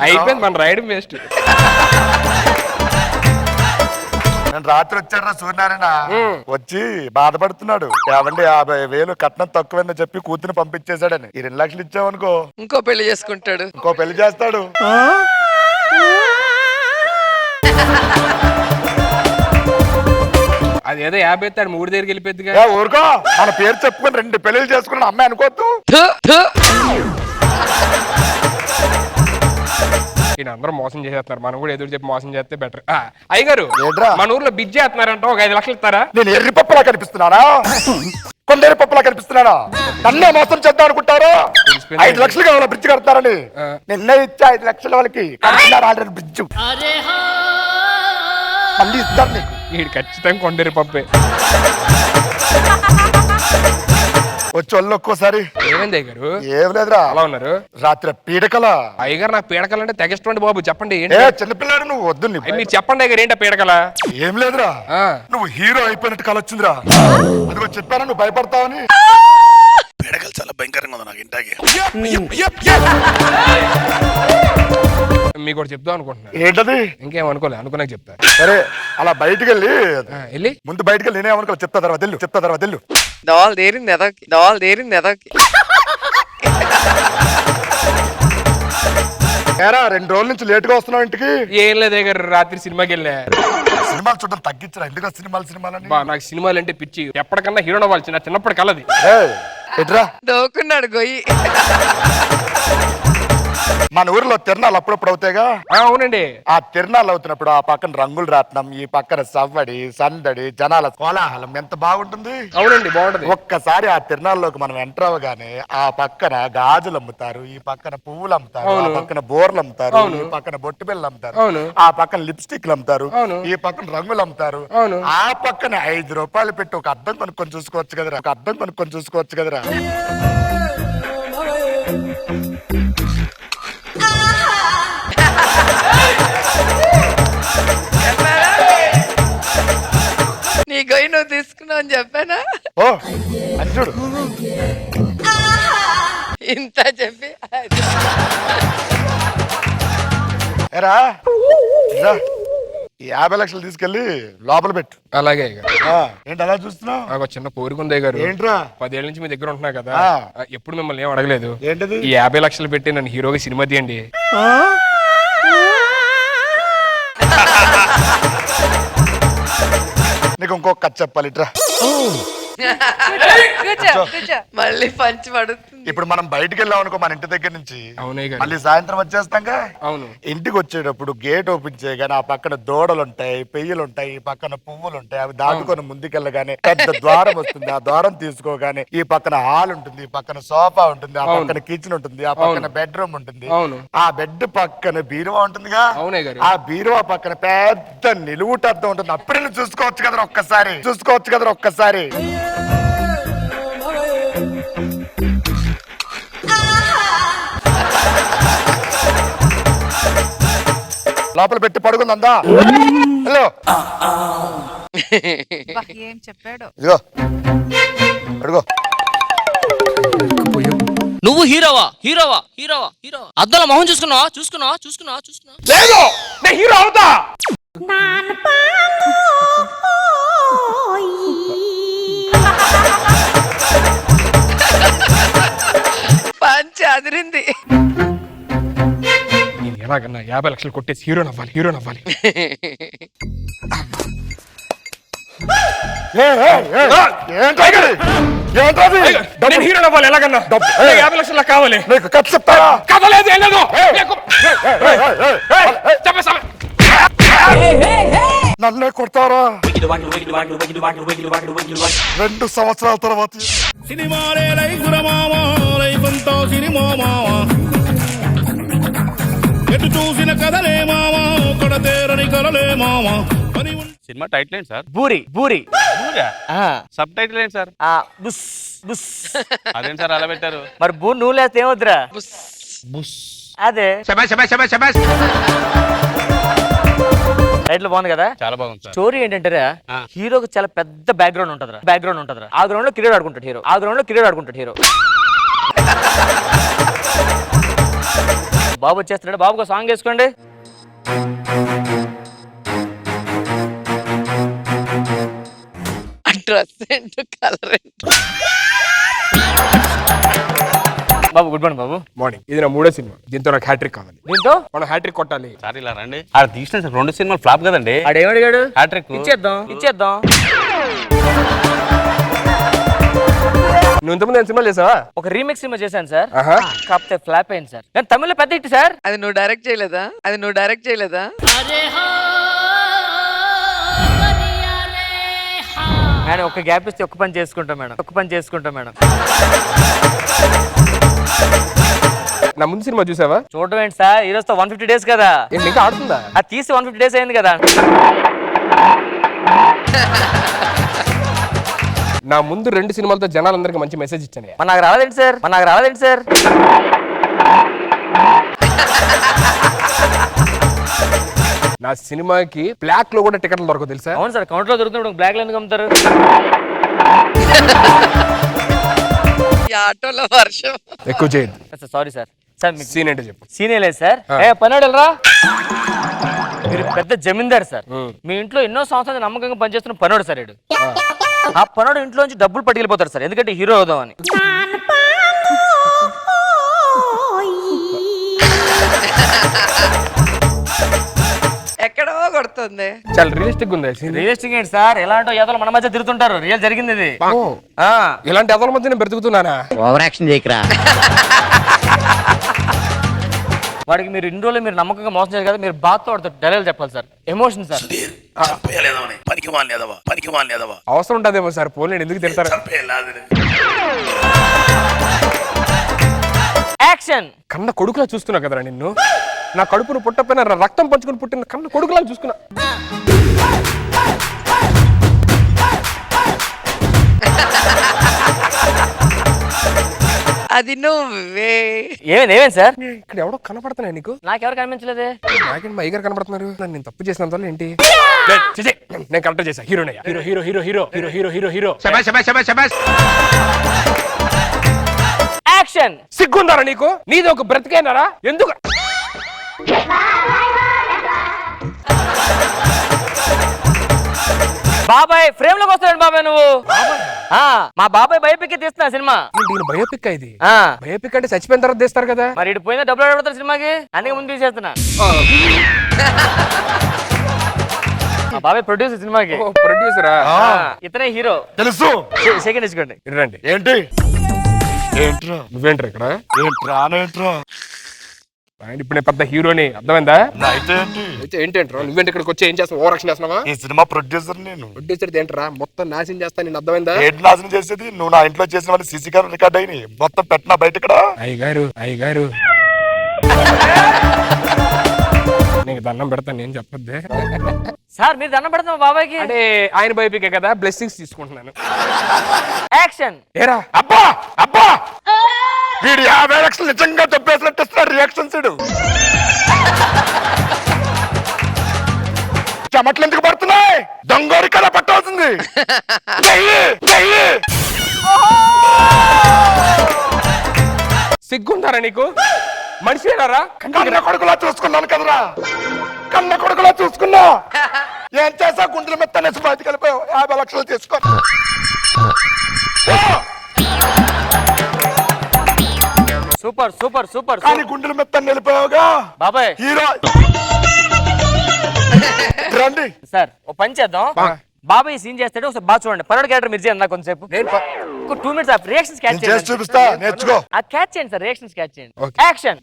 అయిపోయింది మన రైడ్ వేస్ట్. నేను రాత్రి వచ్చాడు సూర్యనారాయణ, వచ్చి బాధపడుతున్నాడు. ఏమండి 50,000 కట్నం తక్కువని చెప్పి కూతురు పంపించేశాడని. ఈ 2 లక్షలు ఇచ్చావనుకో ఇంకో పెళ్లి చేసుకుంటాడు, ఇంకో పెళ్లి చేస్తాడు. అది ఏదో 50 ఎత్తాడు, 3 దగ్గరికి వెళ్ళిపోద్దిగా. ఊరుకో, మన పేరు చెప్పుకొని 2 పెళ్లిళ్ళు చేసుకున్న అమ్మాయి అనుకోవద్దు. అందరూ మోసం చేసేస్తున్నారు, మనం కూడా ఎదురు చెప్పి మోసం చేస్తే బెటర్. అయ్యగారు మన ఊర్లో బిజ్ చేస్తున్నారంట, ఒక 5 లక్షలు ఇస్తారా? నేను ఎర్రి పప్పులా కనిపిస్తున్నానా? కొండేరి పప్పులా కనిపిస్తున్నానా? నన్నే మోసం చేద్దాం అనుకుంటారు? 5 లక్షలు కావాలి బ్రిడ్జ్ కడతారని. నిన్నే ఇచ్చా 5 లక్షల వాళ్ళకి ఆల్రెడీ బ్రిడ్జ్. మళ్ళీ ఇస్తారు నీకు. వీడు ఖచ్చితంగా కొండేరి పప్పే. వచ్చి వాళ్ళు ఒక్కోసారి. ఏమైంది అయ్యగారు? ఏం లేదురా. అలా ఉన్నారు? రాత్రి పీడకల. అయ్యగారు నాకు పీడకల అంటే తెగష్టండి బాబు, చెప్పండి. చిన్నపిల్లాడు నువ్వు, వద్దు మీరు చెప్పండి అయ్యగారు, ఏంటో పీడకల? ఏం లేదురా, నువ్వు హీరో అయిపోయినట్టు కల వచ్చిందిరా. అదిగో చెప్పాను నువ్వు భయపడతావని. పీడకలు చాలా భయంకరంగా ఉంది నాకు ఇంటాగే. మీకు కూడా చెప్దాం అనుకుంటున్నా. ఏంటది? ఇంకేం అనుకోలే, అనుకున్నాక చెప్తా. సరే అలా బయటికి వెళ్ళి ముందు బయటికి వెళ్ళి నేనేమనుకోలే చెప్తా తర్వాత వెళ్ళు. దవాలు దేరింది ఎదకి. ఏరా 2 రోజుల నుంచి లేట్ గా వస్తున్నావు ఇంటికి? ఏం లేదు గారు, రాత్రి సినిమాకి వెళ్ళా. సినిమాలు చూడడం తగ్గించరా? ఎందుకు సినిమాలని? నాకు సినిమాలు అంటే పిచ్చి. ఎప్పటికన్నా హీరో అవ్వాలి, నా చిన్నప్పటి కలది. ఎట్రా దోకున్నాడు గొయ్యి. మన ఊర్లో తిరణాలు అప్పుడప్పుడు అవుతాయిగా. అవునండి. ఆ తిరణాలు అవుతున్నప్పుడు ఆ పక్కన రంగులు రాట్నం, ఈ పక్కన సవ్వడి సందడి జనాల కోలాహలం ఎంత బాగుంటుంది. అవునండి, బాగుంటది. ఒక్కసారి ఆ తిరణాల్లోకి మనం ఎంటర్ అవ్వగానే ఆ పక్కన గాజులు అమ్ముతారు, ఈ పక్కన పువ్వులు అమ్ముతారు, ఆ పక్కన బోర్లు అమ్ముతారు, ఈ పక్కన బొట్టు బిళ్ళలు అమ్ముతారు, ఆ పక్కన లిప్స్టిక్లు అమ్ముతారు, ఈ పక్కన రంగులు అమ్ముతారు, ఆ పక్కన 5 రూపాయలు పెట్టి ఒక అద్దం కొనుక్కొని చూసుకోవచ్చు కదరా. నీ గొయ్యి నువ్వు తీసుకున్నావు అని చెప్పానా? ఓ అది చూడు. ఇంత చెప్పి ఏరా రా, ఈ 50 లక్షలు తీసుకెళ్లి లోపల పెట్టు. అలాగే. ఏంటి అలా చూస్తున్నావు? నాకు చిన్న కోరికుందే గారు. ఏంట్రా? 10 ఏళ్ల నుంచి మీ దగ్గర ఉంటున్నా కదా, ఎప్పుడు మిమ్మల్ని ఏం అడగలేదు. ఏంటది? ఈ 50 లక్షలు పెట్టి నన్ను హీరోగా సినిమా తీయండి. నీకు ఇంకొక కథ చెప్పాలి, ఇట్రా. మళ్ళీ పంచి పడుతుంది. ఇప్పుడు మనం బయటికి వెళ్ళాం అనుకో మన ఇంటి దగ్గర నుంచి, అవునే మళ్ళీ సాయంత్రం వచ్చేస్తాంగా. అవును. ఇంటికి వచ్చేటప్పుడు గేట్ ఓపెన్ చేయగానే ఆ పక్కన దూడలు ఉంటాయి, పెయ్యలు ఉంటాయి, ఈ పక్కన పువ్వులు ఉంటాయి. అవి దాటుకొని ముందుకెళ్ళగానే పెద్ద ద్వారం వస్తుంది. ఆ ద్వారం తీసుకోగానే ఈ పక్కన హాల్ ఉంటుంది, ఈ పక్కన సోఫా ఉంటుంది, ఆ పక్కన కిచెన్ ఉంటుంది, ఆ పక్కన బెడ్రూమ్ ఉంటుంది. ఆ బెడ్ పక్కన బీరువా ఉంటుందిగా. అవునే గారు. ఆ బీరువా పక్కన పెద్ద నిలువుటద్దం ఉంటుంది. అప్పుడే నువ్వు చూసుకోవచ్చు కదా ఒక్కసారి. లోపల పెట్టి పడుకుందా? హలో, ఏం చెప్పాడు? ఇదిగో అడుగో. నువ్వు హీరోవా? అద్దంలో మొహం చూసుకున్నావా? లేదు, నేను హీరో అవుతా. పంచి అదిరింది. నేను ఎలాగన్నా 50 లక్షలు కొట్టేసి హీరో నవ్వాలి. నేను హీరో నవ్వాలి ఎలాగన్నా. 50 లక్షలు కావాలి. నీకు కథ చెప్తారా? కథ లేదు, ఏం లేదు. నన్నే కొడతారా? 2 సంవత్సరాల తర్వాత ఎటు చూసిన కథలే మావా, కొడతేరని కలలే మావా. సినిమా టైటిల్ ఏంటి సార్? బూరి. సబ్ టైటిల్ ఏంటి సార్? బుస్. అదేంటి సార్ అలా పెట్టారు? మరి నువ్వు లేస్తే ఏమొద్దురా? బుస్. అదే టైటిల్ బాగుంది కదా? చాలా బాగుంది సార్. స్టోరీ ఏంటంటే హీరోకి చాలా పెద్ద బ్యాక్గ్రౌండ్ ఉంటదిరా. ఆ గ్రౌండ్ లో క్రికెట్ ఆడుకుంటాడు హీరో. బాబు వచ్చేస్తున్నాడు. బాబుకు సాంగ్ వేసుకోండి. డ్రెస్ ఏంటో, కలర్ ఏంటో. బాబు గుడ్ మార్నింగ్. బాబు మార్నింగ్. ఇది నా 3వ సినిమా. దీంతో నాకు హ్యాట్రిక్ కావాలి. దీంతో మనం హ్యాట్రిక్ కొట్టాలి. సార్ ఇలా రండి. ఆడ తీసిన 2 సినిమాలు ఫ్లాప్ కదండి. ఆడేమడిగాడు? హ్యాట్రిక్ ఇచ్చేద్దాం. నువ్వు ఇంతకుముందు సినిమాలు చేసావా? ఒక రీమేక్ సినిమా చేశాను సార్, కాకపోతే ఫ్లాప్ అయింది సార్. కానీ తమిళలో పెద్ద హిట్ సార్. అది నువ్వు డైరెక్ట్ చేయలేదా? మేడం ఒక గ్యాప్ ఇస్తే ఒక్క పని చేసుకుంటాం మేడం. నా ముందు సినిమా చూసావా? చూడడం ఏంటి సార్? ఈ రోజుతో 150 డేస్ కదా. ఇంకా ఆడుతుందా? అది తీసి 150 డేస్ అయింది కదా. నా ముందు 2 సినిమాలతో జనాలందరికి మంచి మెసేజ్ ఇచ్చాను. నాకు రాలేదండి సార్. నా సినిమాకి బ్లాక్ లో కూడా టికెట్లు దొరకదు తెలుసా? అవును సార్, కౌంటర్ లో దొరుకుతున్నప్పుడు బ్లాక్ లో ఎందుకు అమ్ముతారు? ఈ ఆటోలో వర్షం. ఎక్కువ చేయదు. Sorry sir. సీన్ ఏంటో చెప్పు. సీన్ లేదు సార్. పనాడెల్రా, మీరు పెద్ద జమీందారు సార్. మీ ఇంట్లో ఎన్నో సంవత్సరాలు నమ్మకంగా పనిచేస్తున్న పనోడు సార్. ఆ పనోడు ఇంట్లో నుంచి డబ్బులు పట్టుకెళ్ళిపోతారు సార్, ఎందుకంటే హీరో అవుదామని. కొడుతుంది. చాలా రియలిస్టిక్ ఉంది రియలిస్టిక్ ఏంటి సార్? ఎలాంటో ఎదలు మన మధ్య తిరుగుతుంటారు. రియల్ జరిగింది ఇది. ఇలాంటి ఎదల మధ్య నేను బ్రతుకుతున్నానా? Over action చేయకరా. వాడికి మీరు ఇన్ని రోజులు మీరు నమ్మకంగా మోసం చేయాలి కదా, మీరు బాధతో డైలాగ్ చెప్పాలి సార్. Emotion sir. అవసరం ఉంటుందేమో సార్. పోనీ ఎందుకు తిడతారు? యాక్షన్. కన్న కొడుకులా చూస్తున్నా కదరా నిన్ను. నా కడుపును పుట్టపోయిన రక్తం పంచుకుని పుట్టిన కన్న కొడుకులా చూసుకున్నా. అది నువ్వే. ఏమేం సార్? ఇక్కడ ఎవడో కనపడుతున్నా నీకు? నాకెవరు కనిపించలేదే. నాకేంటి మా అయ్యగారు కనపడుతున్నారు. నేను తప్పు చేసినంత వల్ల ఏంటి? నేను కరెక్ట్ చేశా. హీరోనే. Hero hero hero hero hero hero hero hero. Action. సిగ్గుందారా నీకు? నీది ఒక బ్రతికేనారా? ఎందుకు? బాబాయ్ ఫ్రేమ్ లోకి వస్తాడు. బాబాయ్ నువ్వు మా బాబాయ్ బయోపిక్ తీస్తున్నా సినిమా. బయోపిక్ ఇది. బయోపిక్ అంటే చచ్చిపోయిన తర్వాత తీస్తారు కదా. మరి ఇటు పోయినా డబ్బులు అడుగుతారు సినిమాకి, అందుకే ముందు తీసేస్తున్నా. మా బాబాయ్ ప్రొడ్యూసర్ సినిమాకి. ప్రొడ్యూసరా? ఇతనే హీరో. తెలుసు. సెకండ్ ఇచ్చుకోండి. రండి. ఏంటి ఏంట్రా నువ్వేంట్రా ఇక్కడ? ఏంట్రా ఇప్పుడు నేను పెద్ద హీరోని, అర్థమైందా? అయితే ఏంటంట్రా నువ్వేంటి ఇక్కడికి వచ్చి ఏం చేస్తావు? ఓవర్ యాక్షన్ చేస్తున్నావా? ఈ సినిమా ప్రొడ్యూసర్ నేను. ప్రొడ్యూసర్ ఏంట్రా? మొత్తం నాశనం చేస్తా నేను, అర్థమైందా? ఏంటి నాశనం చేసేది? నువ్వు నా ఇంట్లో చేసిన వాళ్ళు సీసీ కెమెరా రికార్డ్ అయినాయి. మొత్తం పెట్టినా బయట ఇక్కడ. అయ్యగారు నీకు దండం పెడతాను, నేను చెప్పొద్దే. సార్ మీరు దండం పెడతాం బాబాయ్కి. అంటే ఆయన బయోపిక్ కదా, బ్లెస్సింగ్స్ తీసుకుంటున్నాను. యాక్షన్. ఏరా అబ్బా అబ్బా వీడి 50 లక్షలు నిజంగా చెప్పేసినట్టు ఇస్తున్నాడు రియాక్షన్స్. చెమట్లు ఎందుకు పడుతున్నాయి? దొంగోడి కళ పట్టాల్సింది. సిగ్గుంటారా నీకు? మనిషి కన్న కొడుకులా చూసుకున్నాను కదరా. కన్న కొడుకులా చూసుకున్నా. ఏం చేసా? గుండెల మెత్తనేసి బయటకు వెళ్ళిపోయావు. 50 లక్షలు తీసుకో. Super super super. కానీ గుండెల మెత్తని వెళ్ళిపోయావుగా బాబాయ్. హీరో రండి సార్. ఓ పని చేద్దాం. బాబాయ్ సీన్ చేస్తాడు, ఒకసారి బాగా చూడండి. పర్వాడు క్యారెక్టర్ మీరు చేయండి. నాకు కొంచెంసేపు 2 minutes ఆఫ్ రియాక్షన్స్ క్యాచ్ చేయండి. చూపిస్తా, నేర్చుకో. క్యాచ్ చేయండి సార్, రియాక్షన్స్ క్యాచ్ చేయండి. యాక్షన్.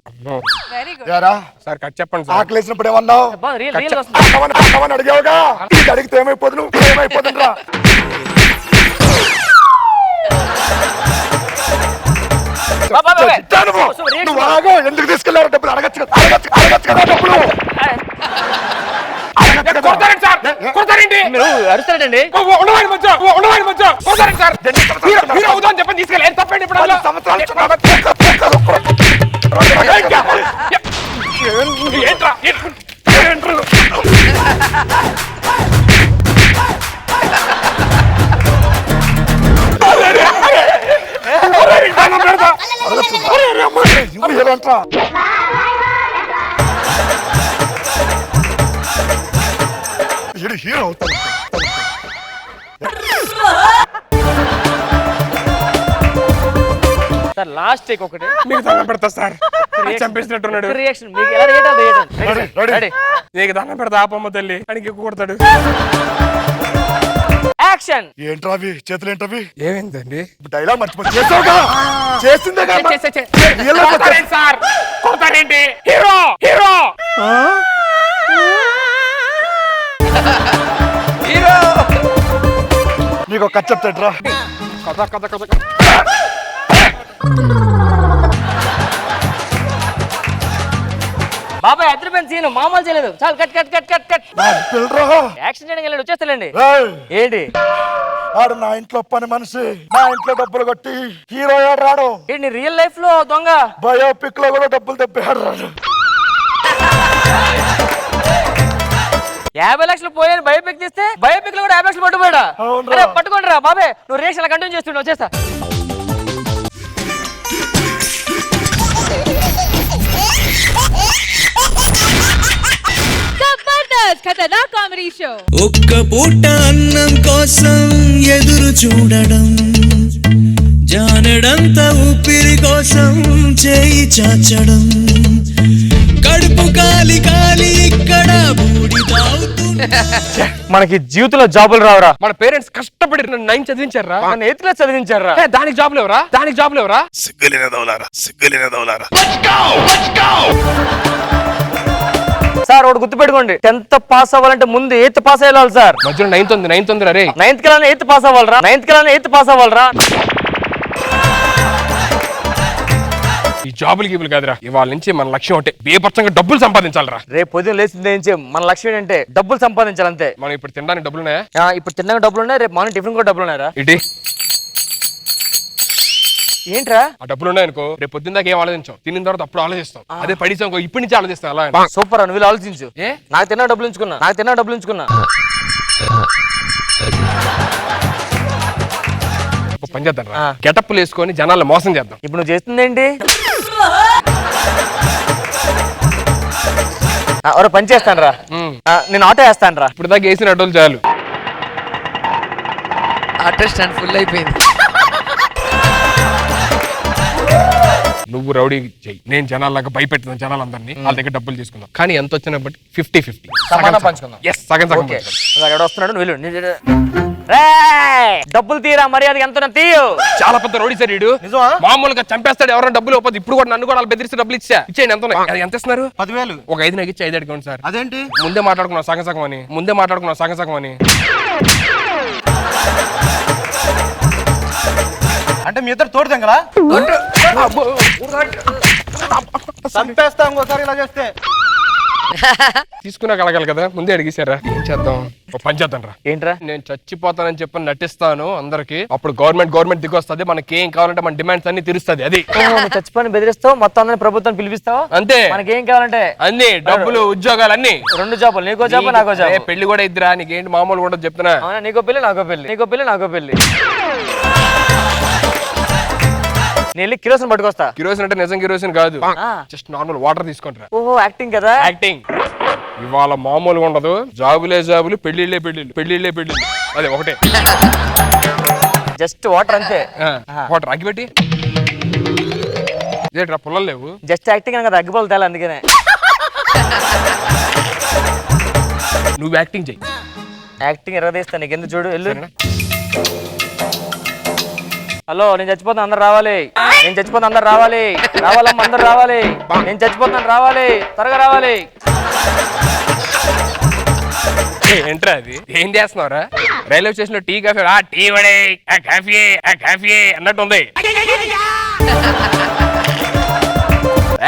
Very good. యారా సార్ కట్ చెప్పండి సార్. ఆకలి వేసినప్పుడు ఏమన్నావు? రియల్ వస్తుంది. అడిగావుగా. ఇది అడిగితే ఏమైపోదు? నువ్వు ఏమైపోతుందిరా? నువ్వు ఆగో. ఎందుకు తీసుకెళ్లారు డబ్బులు? అడగచ్చు కదా డబ్బులు. మీరు అరుస్తారండి. చెప్పండి తీసుకెళ్ళి తప్పండి. ఇప్పుడు హీరో అవుతాడు. సార్ లాస్ట్ టేక్ ఒకటి మీకు దండం పెడతా సార్. చంపేసినట్టున్నాడు. రియాక్షన్ మీకు ఎలా రియాక్ట్? నీకు దండం పెడతా ఆపమ్మ తల్లి అని ఎక్కువ కొడతాడు. యాక్షన్. ఏంట్రా అవి? చేతులు ఏంటవి? ఏమైందండి? డైలాగ్ మర్చిపోయి చేసావుగా. చేసిందే సార్. కొడతాడేంటి? Hero hero hero. నీకు కథ చెప్తాడ్రా. కథ బాబాయ్ అదిరిపోయిన సీన్ మామూలు చేయలేదు. చాలు cut cut cut cut cut. Action చేయడానికి వెళ్ళి వచ్చేస్తానండి. ఏంటి? ఆడు నా ఇంట్లో పని మనిషి, నా ఇంట్లో డబ్బులు కొట్టి హీరో రాడు. ఏంటి రియల్ లైఫ్ లో దొంగ? బయోపిక్ లో కూడా డబ్బులు తెప్పాడు రాడు. 50 లక్షలు పోయాను బయోపిక్ తీస్తే బయోపిక్ లో కూడా 50 లక్షలు పట్టుపోయాడా? పట్టుకోండి రా బాబాయ్. నువ్వు రియాక్షన్ కంటిన్యూ చేస్తుండే వచ్చేస్తా. ఖతర్నాక్ కామెడీ షో. ఒక్క పూట అన్నం కోసం ఎదురు చూడడం, జానడంత ఊపిరి కోసం చేయి చాచడం, కడుపు కాలి కాలి ఇక్కడ మనకి జీవితంలో జాబులు రావురా. మన పేరెంట్స్ కష్టపడి 9 చదివించారా, నన్ను 8th క్లాస్ చదివించారా. దానికి జాబ్ లేవరా, దానికి జాబ్ లేవరా. సిగ్గులేని దౌలారా, సిగ్గులేని దౌలారా. సార్ ఒకటి గుర్తుపెట్టుకోండి, 10th పాస్ అవ్వాలంటే ముందు 8th పాస్ అవ్వాలి సార్. మధ్యలో 9th ఉంది రే. 9th కల్లా 8th పాస్ అవ్వాలరా, 9th కల్లా 8th పాస్ అవ్వాలరా. ఈ జాబులు గీబులు కాదురా, ఇవాళ నుంచి మన లక్ష్యం ఒకటే, బేపచ్చంగా డబ్బులు సంపాదించాలరా. రేపు పొద్దున లేచింది ఏంచి మన లక్ష్యం ఏంటంటే డబ్బులు సంపాదించాలంతే. మనం ఇప్పుడు తినడానికి డబ్బులు ఉన్నాయా? ఇప్పుడు తినడానికి డబ్బులు ఉన్నాయి, రేపు మార్నింగ్ టిఫిన్ కూడా డబ్బులు ఉన్నాయరా. ఇటీ ఏంట్రా ఆ డబ్బులు ఉన్నాయనుకో, రేపు పొద్దున్న దాకా ఏం ఆలోచించాం, తిన్న తర్వాత అప్పుడు ఆలోచిస్తాం. అదే పడిసాం ఇప్పటి నుంచి ఆలోచిస్తాం. అలా సూపర్ అని వీళ్ళు ఆలోచించు. నాకు తిన్న డబ్బులు ఉంచుకున్నా. పని చేద్దాం రా, గెటప్లు వేసుకొని జనాలు మోసం చేద్దాం. ఇప్పుడు నువ్వు చేస్తుంది ఏంటి? పని చేస్తాను రా, నేను ఆటో వేస్తాను రా. ఇప్పుడు దాకా వేసిన అడ్డోలు చాలు. ఆటో స్టాండ్ ఫుల్ అయిపోయింది. నువ్వు రౌడీ చెయ్యి, నేను జనాలాగా భయపెట్టుదాం జనాలందరినీ, వాళ్ళ దగ్గర డబ్బులు తీసుకుందాం. కానీ ఎంత వచ్చినా బట్టి 50-50 పంచుకుందాం. సగం వస్తున్నాడు నువ్వు డబ్బులు తీరా, మర్యాద ఎంత తీయు. చాలా పెద్ద రౌడీ సార్ వీడు, మామూలుగా చంపేస్తాడు ఎవరైనా డబ్బులు ఇవ్వదు. ఇప్పుడు కూడా నన్ను కూడా వాళ్ళు బెదిరిస్తే డబ్బులు ఇచ్చేయండి. ఎంత ఇస్తున్నారు? 10,000. ఒక 5 నాకు ఇచ్చి 5 అడుగుంది సార్. అదేంటి? ముందే మాట్లాడుకున్నాం సగం అని. అంటే మీ ఇద్దరు తోడు తెంగరా చంపేస్తాం ఇంకోసారి ఇలా చేస్తే. తీసుకున్నా కలగాలి కదా, ముందే అడిగేశారా. ఏం చేద్దాం, ఒక పని చేద్దాం రా. ఏంట్రా? నేను చచ్చిపోతానని చెప్పి నటిస్తాను అందరికి, అప్పుడు గవర్నమెంట్ దిగొస్తుంది, మనకి ఏం కావాలంటే మన డిమాండ్స్ అన్ని తీరుస్తుంది. అది చచ్చిపోయి బెదిరిస్తావు, మొత్తం అందరినీ ప్రభుత్వం పిలిపిస్తావు అంతే. మనకేం కావాలంటే అన్ని డబ్బులు, ఉద్యోగాలు అన్ని. 2 జాబులు, నీకో జాబు నాకో జాబు. పెళ్లి కూడా ఇద్దరా, నీకేంటి మామూలు కూడా చెప్తున్నా. నీకో పెళ్లి నాకో పెళ్లి. నేను కిరోసిన్ పట్టుకొస్తా. కిరోసిన్ అంటే నిజం కిరోసిన్ కాదు, జస్ట్ నార్మల్ వాటర్ తీసుకుంటారా. ఓహో యాక్టింగ్ కదా. యాక్టింగ్ ఇవాళ మామూలుగా ఉండదు. జాబులు, పెళ్లిళ్ళే పెళ్లిళ్ళు. అదే ఒకటే, జస్ట్ వాటర్ అంతే. వాటర్ అగ్గిపెట్టి ఇదేట్రా, పుల్లలు లేవు. జస్ట్ యాక్టింగ్ కదా, అగ్గిపోలు తేలి. అందుకనే నువ్వు యాక్టింగ్ చెయ్యి. యాక్టింగ్ ఎరగదీస్తా నీకు, ఎందుకు చూడు. వెళ్ళు. హలో, నేను చచ్చిపోతాను, అందరు రావాలి. రావాలమ్మా, అందరు రావాలి. నేను చచ్చిపోతాను, రావాలి, త్వరగా రావాలి. ఏంట్రా అది? ఏం చేస్తున్నావురా? రైల్వే స్టేషన్ లో టీ కాఫీ అన్నట్టు ఉంది.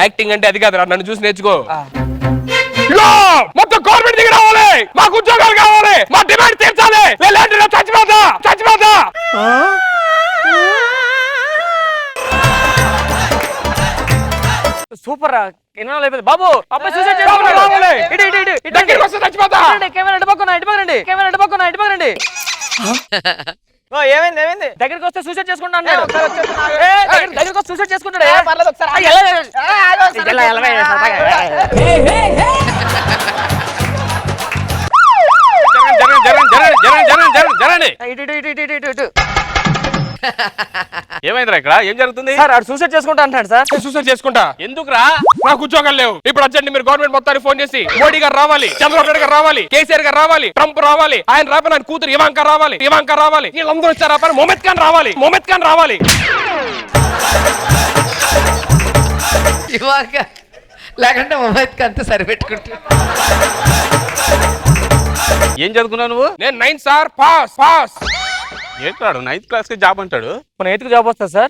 యాక్టింగ్ అంటే అది కాదురా, నన్ను చూసి నేర్చుకో. మొత్తం గవర్నమెంట్ దగ్గర రావాలి, మాకు ఉద్యోగాలు కావాలి, మా డిమాండ్ తీర్చాలి. చచ్చిపోతా. సూపర్ రా, ఎన్నో అయిపోయింది. బాబు అబ్బాయి సూసైడ్ చేసుకున్నాడు. ఏమైంది? దగ్గరికి వస్తే సూసైడ్ చేసుకుంటా అన్నాడు. దగ్గరికి వస్తే సూసైడ్ చేసుకుంటాడు. ఏమైందిరా ఇక్కడ? ఏం జరుగుతుంది? సార్ ఆడు సూసైడ్ చేసుకుంటా అంటాడు సార్. సూసైడ్ చేసుకుంటా? ఎందుకురా? నాకు ఉద్యోగాలు లేవు. ఇప్పుడు వచ్చండి మీరు గవర్నమెంట్ మొత్తానికి ఫోన్ చేసి, మోడీ గారు రావాలి, చంద్రబాబు నాయుడు గారు రావాలి, కేసీఆర్ గారు రావాలి, ట్రంప్ రావాలి, ఆయన రావాలి, ఆయన కూతురు ఇవాంకా రావాలి, వీళ్ళందరూ వచ్చారు. మొహమ్మద్ ఖాన్ రావాలి. ఇవాక లేకంటే మొహమ్మద్ ఖాన్ తో సరిపెట్టుకుంటా. ఏం చదువుకున్నావు నువ్వు? నేను 9th సార్, పాస్. ఏంటాడు 9th క్లాస్ కి జాబ్ అంటాడు? మన 8th జాబ్ వస్తా సార్.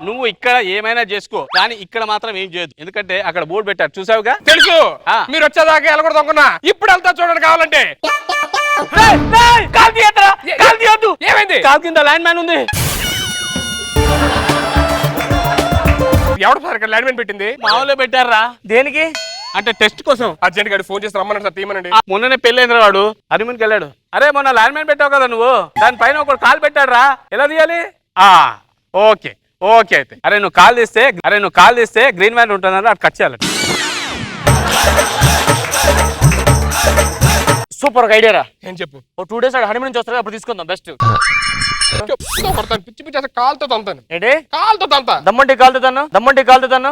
నువ్వు ఇక్కడ ఏమైనా చేసుకో, కానీ ఇక్కడ మాత్రం ఏం చేయదు. ఎందుకంటే అక్కడ బోర్డు పెట్టారు, చూసావుగా? తెలుసు. మీరు వచ్చేదాకా వెళ్ళకూడదు అనుకున్నా, ఇప్పుడు వెళ్తా చూడండి కావాలంటే. ఏమైంది? కాల్ కింద ల్యాండ్ మ్యాన్ ఉంది. ఎవడు సార్ ఇక్కడ ల్యాండ్ మ్యాన్ పెట్టింది? మామూలుగా పెట్టారా? దేనికి? అంటే టెస్ట్ కోసం. అర్జెంట్ గారు ఫోన్ చేసి రమ్మన్నాడు సార్, తీయమనండి. మొన్ననే పెళ్ళైంది వాడు, హనీమూన్కి వెళ్ళాడు. అరే మొన్న ల్యాండ్ మ్యాన్ పెట్టావు కదా నువ్వు, దానిపైన ఒకడు కాల్ పెట్టాడు రా, ఎలా తీయాలి? ఓకే అయితే. అరే నువ్వు కాల్ తీస్తే గ్రీన్ మ్యాన్ ఉంటుందని అటు కట్ చేయాలి. సూపర్ ఐడియా రా. ఏం చెప్పు? ఓ 2 days హనీమూన్ నుంచి వస్తారు, అప్పుడు తీసుకుందాం బెస్ట్. చెప్తా కొడతాను, పిచ్చి పిచ్చి అసలు కాలుతో తంతాను. ఏంటి కాలుతో తంతా. దమ్మంటి కాలుతాను, దమ్మంటి కాలుతాను.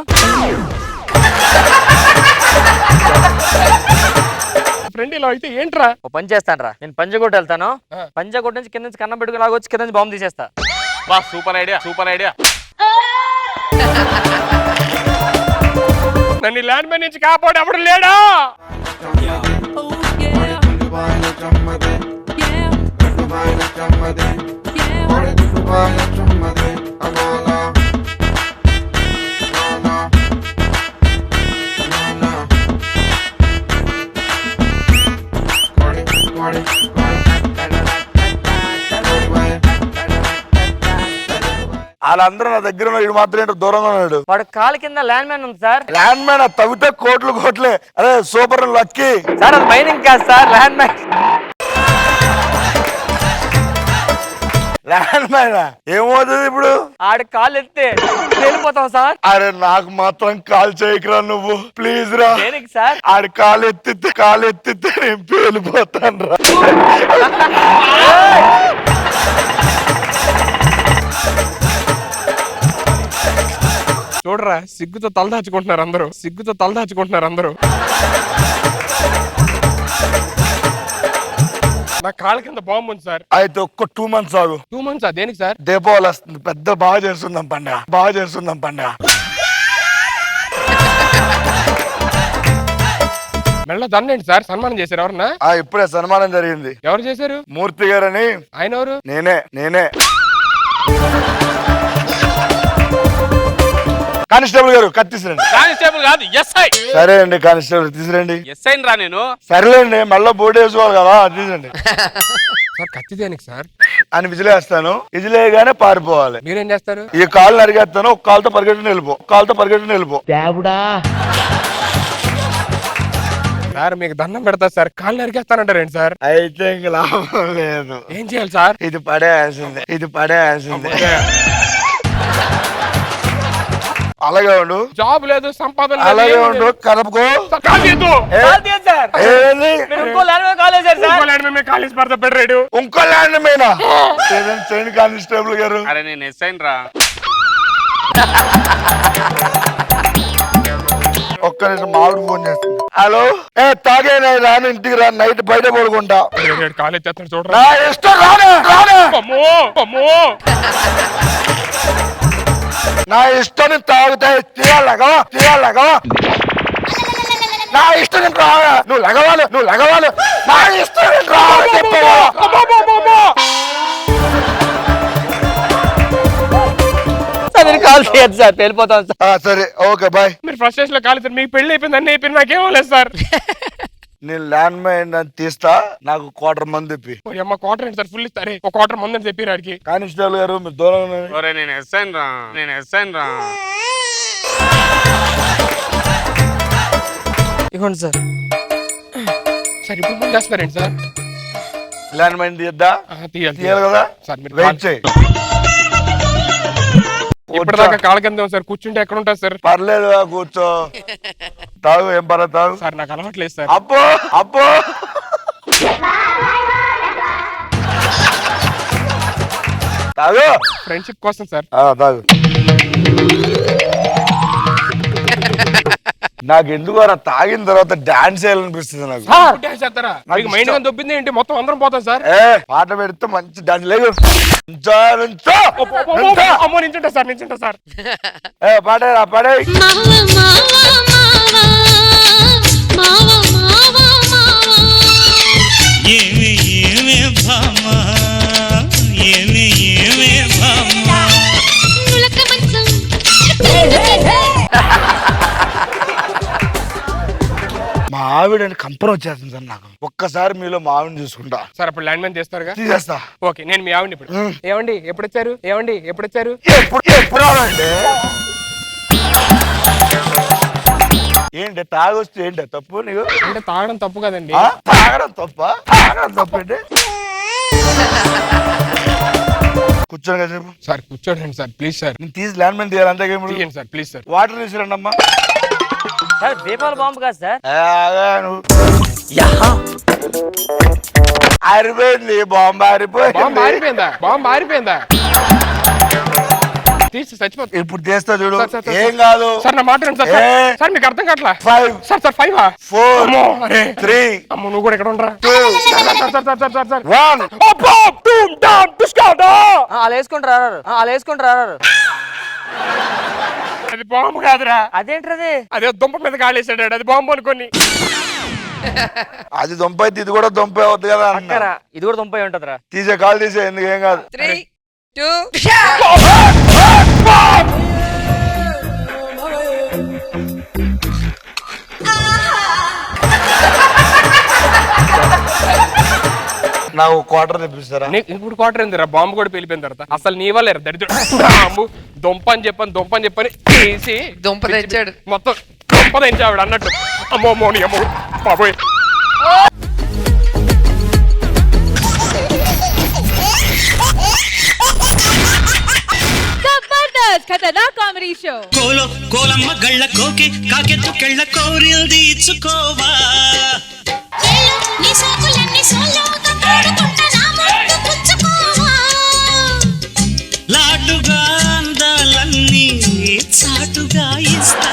ఫ్రెండ్ ఇలా అయితే ఏంట్రా? ఓ పని చేస్తాను రా, నేను పంజగుట్ట వెళ్తాను. పంజగుట్ట నుంచి కింద నుంచి కన్నం పెట్టుకుని లాగొచ్చి కింద నుంచి బాంబు తీసేస్తా. బా సూపర్ ఐడియా, సూపర్ ఐడియా. నన్ను ల్యాండ్ మ్యాన్ నుంచి కాపాడు ఎవడు లేడా? వాళ్ళందరూ నా దగ్గర ఉన్న, వీడు మాత్రం ఏంటో దూరంగా ఉన్నాడు. వాడు కాలు కింద ల్యాండ్ మ్యాన్ ఉంది సార్. ల్యాండ్ మ్యాన్ తవ్వితే కోట్లు కోట్లే. అరే సూపర్ లక్కీ సార్, అది మైనింగ్ కాదు sir, land man. Land man ఏమవుతుంది ఇప్పుడు? ఆడి కాలు ఎత్తే వెళ్ళిపోతాం సార్. అరే నాకు మాత్రం కాల్ చేయకురా నువ్వు, ప్లీజ్ రా. దేనికి సార్? ఆడి కాలు ఎత్తితే నేను పేలిపోతాను రా. చూడరా, సిగ్గుతో తలదాచుకుంటున్నారు అందరూ, సిగ్గుతో తలదాచుకుంటున్నారు అందరూ. నా కాళ్ళ కింద బాంబు ఉంది సార్. అయితే ఒక్క 2 months ఆగు. 2 months దేనికి సార్? దీపావళి వస్తుంది, పెద్ద బాగా చేస్తున్నాం పండుగ. మెల్ల దండండి సార్. సన్మానం చేశారు ఎవరన్నా? ఇప్పుడే సన్మానం జరిగింది. ఎవరు చేశారు? మూర్తి గారని. ఆయన ఎవరు? నేనే కానిస్టేబుల్ గారు కత్తి తీసురండి. కానిస్టేబుల్ కాదు, ఎస్ఐ. సరే అండి కానిస్టేబుల్ తీసురండి. ఎస్ఐ రా నేను. సరేలేండి, మళ్ళీ బోర్డు వేసుకోవాలి కదా, తీసండి. సార్ కత్తి దేనికి సార్? అని విజిలేస్తాను, విజిలేయగానే పారిపోవాలి. మీరేం చేస్తారు? ఈ కాలు నరిగేస్తాను, ఒక కాలుతో పరిగెట్టుని వెళ్ళిపో. సార్ మీకు దండం పెడతా సార్, కాళ్ళు నరికేస్తానంటారేంటి సార్? అయితే ఇంక లాభం లేదు. ఏం చేయాలి సార్? ఇది పడేయాల్సిందే. అలాగే ఉండు, జాబ్ లేదు, సంపాదన అలాగే ఉండు, కలుపుకో. ఇంకో ల్యాండ్ మ్యాన్ కాల్ చేశారు సార్. కాలేజ్ పడతా పెట్టాడు. ఇంకో ల్యాండ్ మేనా? చేయండి కానిస్టేబుల్ గారు. అరే నేను ఎస్ఐ రా. ఒక్క నిమిషం, మామిడి ఫోన్ చేస్తుంది. హలో, తాగే రాను, ఇంటికి రా, నైట్ బయట పడుకుంటా. కాలేజ్ చేస్తాను చూడరా. నా ఇష్టం, నా ఇష్టం తాగుతాయి, తీయాలగా. నా ఇష్టం నువ్వు లగవాలి. నా ఇష్టం చెప్పవా? కాల్ చేయదు సార్, వెళ్ళిపోతాం సార్. సరే ఓకే బాయ్. మీరు ఫస్ట్ స్టేజ్ లో కాలేజ్ మీకు పెళ్లి అయిపోయింది, అన్ని అయిపోయింది, నాకేమో లేదు సార్. నేను ల్యాండ్ మైన్ తీస్తా, నాకు 1/4 మంది ఇప్పి. అమ్మ క్వార్టర్ ఏంటి సార్? ఫుల్ ఇస్తారే, ఒక 1/4 మంది అని చెప్పారు ఆడికి. కానిస్టేబుల్ గారు మీరు దూరంగా. ఒరే నేను ఎస్ఐ రా. ఇవ్వండి సార్. సార్ ఇప్పుడు ఫోన్ చేస్తున్నారేంటి సార్? ల్యాండ్ మైన్ తీయద్దా? తీయాలి కదా సార్. మీరు వెయిట్ చేయి. ఇప్పటిదాకా కాళ్ళ కింద సార్, కూర్చుంటే ఎక్కడ ఉంటుంది సార్? పర్లేదు కూర్చో, తాగు, ఏం పర్లేదు తాగు. సార్ నాకు అలవాట్లేదు సార్. అబ్బో తాగు, ఫ్రెండ్షిప్ కోసం సార్. తాగు. నాకు ఎందుకు తాగిన తర్వాత డాన్స్ చేయాలనిపిస్తుంది నాకు. డాన్స్ చేస్తారా? మీకు మైండ్ గా దొబ్బింది ఏంటి? మొత్తం అందరం పోతాం సార్. పాట పెడితే మంచి డాన్స్. లేదు అమ్మో, నించుంటా సార్. పాడే. మా ఆవిడని కంపరం వచ్చేస్తుంది సార్ నాకు. ఒక్కసారి మీలో మా ఆవిడని చూసుకుంటా సార్. అప్పుడు ల్యాండ్ మ్యాన్ చేస్తారుగా? తీసేస్తా. ఓకే, నేను మీ ఆవిడని ఇప్పుడు. ఏమండి ఎప్పుడు వచ్చారు? ఎప్పుడు రావండి? ఏంటి తాగొస్తే ఏంటి తప్పు నీకు? అంటే తాగడం తప్పు కదండి. తాగడం తప్పండి. కూర్చోండి కదా సార్. కూర్చోండి సార్, ప్లీజ్ సార్. నేను తీసి ల్యాండ్ మైన్ తీయాలి అంతే. తీయండి సార్, ప్లీజ్ సార్. వాటర్ తీసుకురండి అమ్మా. సార్ దీపావళి బాంబు కాదు సార్. ఆరిపోయింది బాంబు బాంబు ఆరిపోయిందా తీసి చచ్చిపోతుంది. ఇప్పుడు చేస్తా చూడు. సార్, సార్, సార్, ఏం కాదు సార్ నా మాట వినండి సార్. సార్ మీకు అర్థం కావట్లా. 5 సార్ 5 4 3 అమ్మ నువ్వు కూడా ఎక్కడ ఉండరా 2 1 అలా వేసుకుంటారు అది బాంబు కాదురా. అదేంటది? అదే దుంప మీద కాళేసాడు. అది బాంబు అనుకోని. అది దొంప అయితే ఇది కూడా దొంపే అవుతుంది కదా అన్న. ఇది కూడా దుంపై ఉంటదిరా. తీసే కాలు తీసే ఎందుకు ఏం కాదు. 3 2 నాకు క్వార్టర్ తెప్పిస్తారా? ఇప్పుడు క్వార్టర్ ఏందిరా? బాంబు కూడా పేలిపోయిన తర్వాత అసలు నీ వల్ల దరిద్రుడు బాంబు దుంప అని చెప్పని తీసి దుంప తెచ్చాడు. మొత్తం దుంప తెంచావిడ అన్నట్టు. అమ్మో మోని అమ్మో బాబోయ్. జబర్దస్త్ ఖతర్నాక్ కామెడీ షో. కోలమ్మ గళ్ళ కోకి కాకెత్తు కెళ్ళ కోరిల్ది ఇచ్చుకోవా లాటుగా అందాలన్నీ చాటుగా ఇస్తా.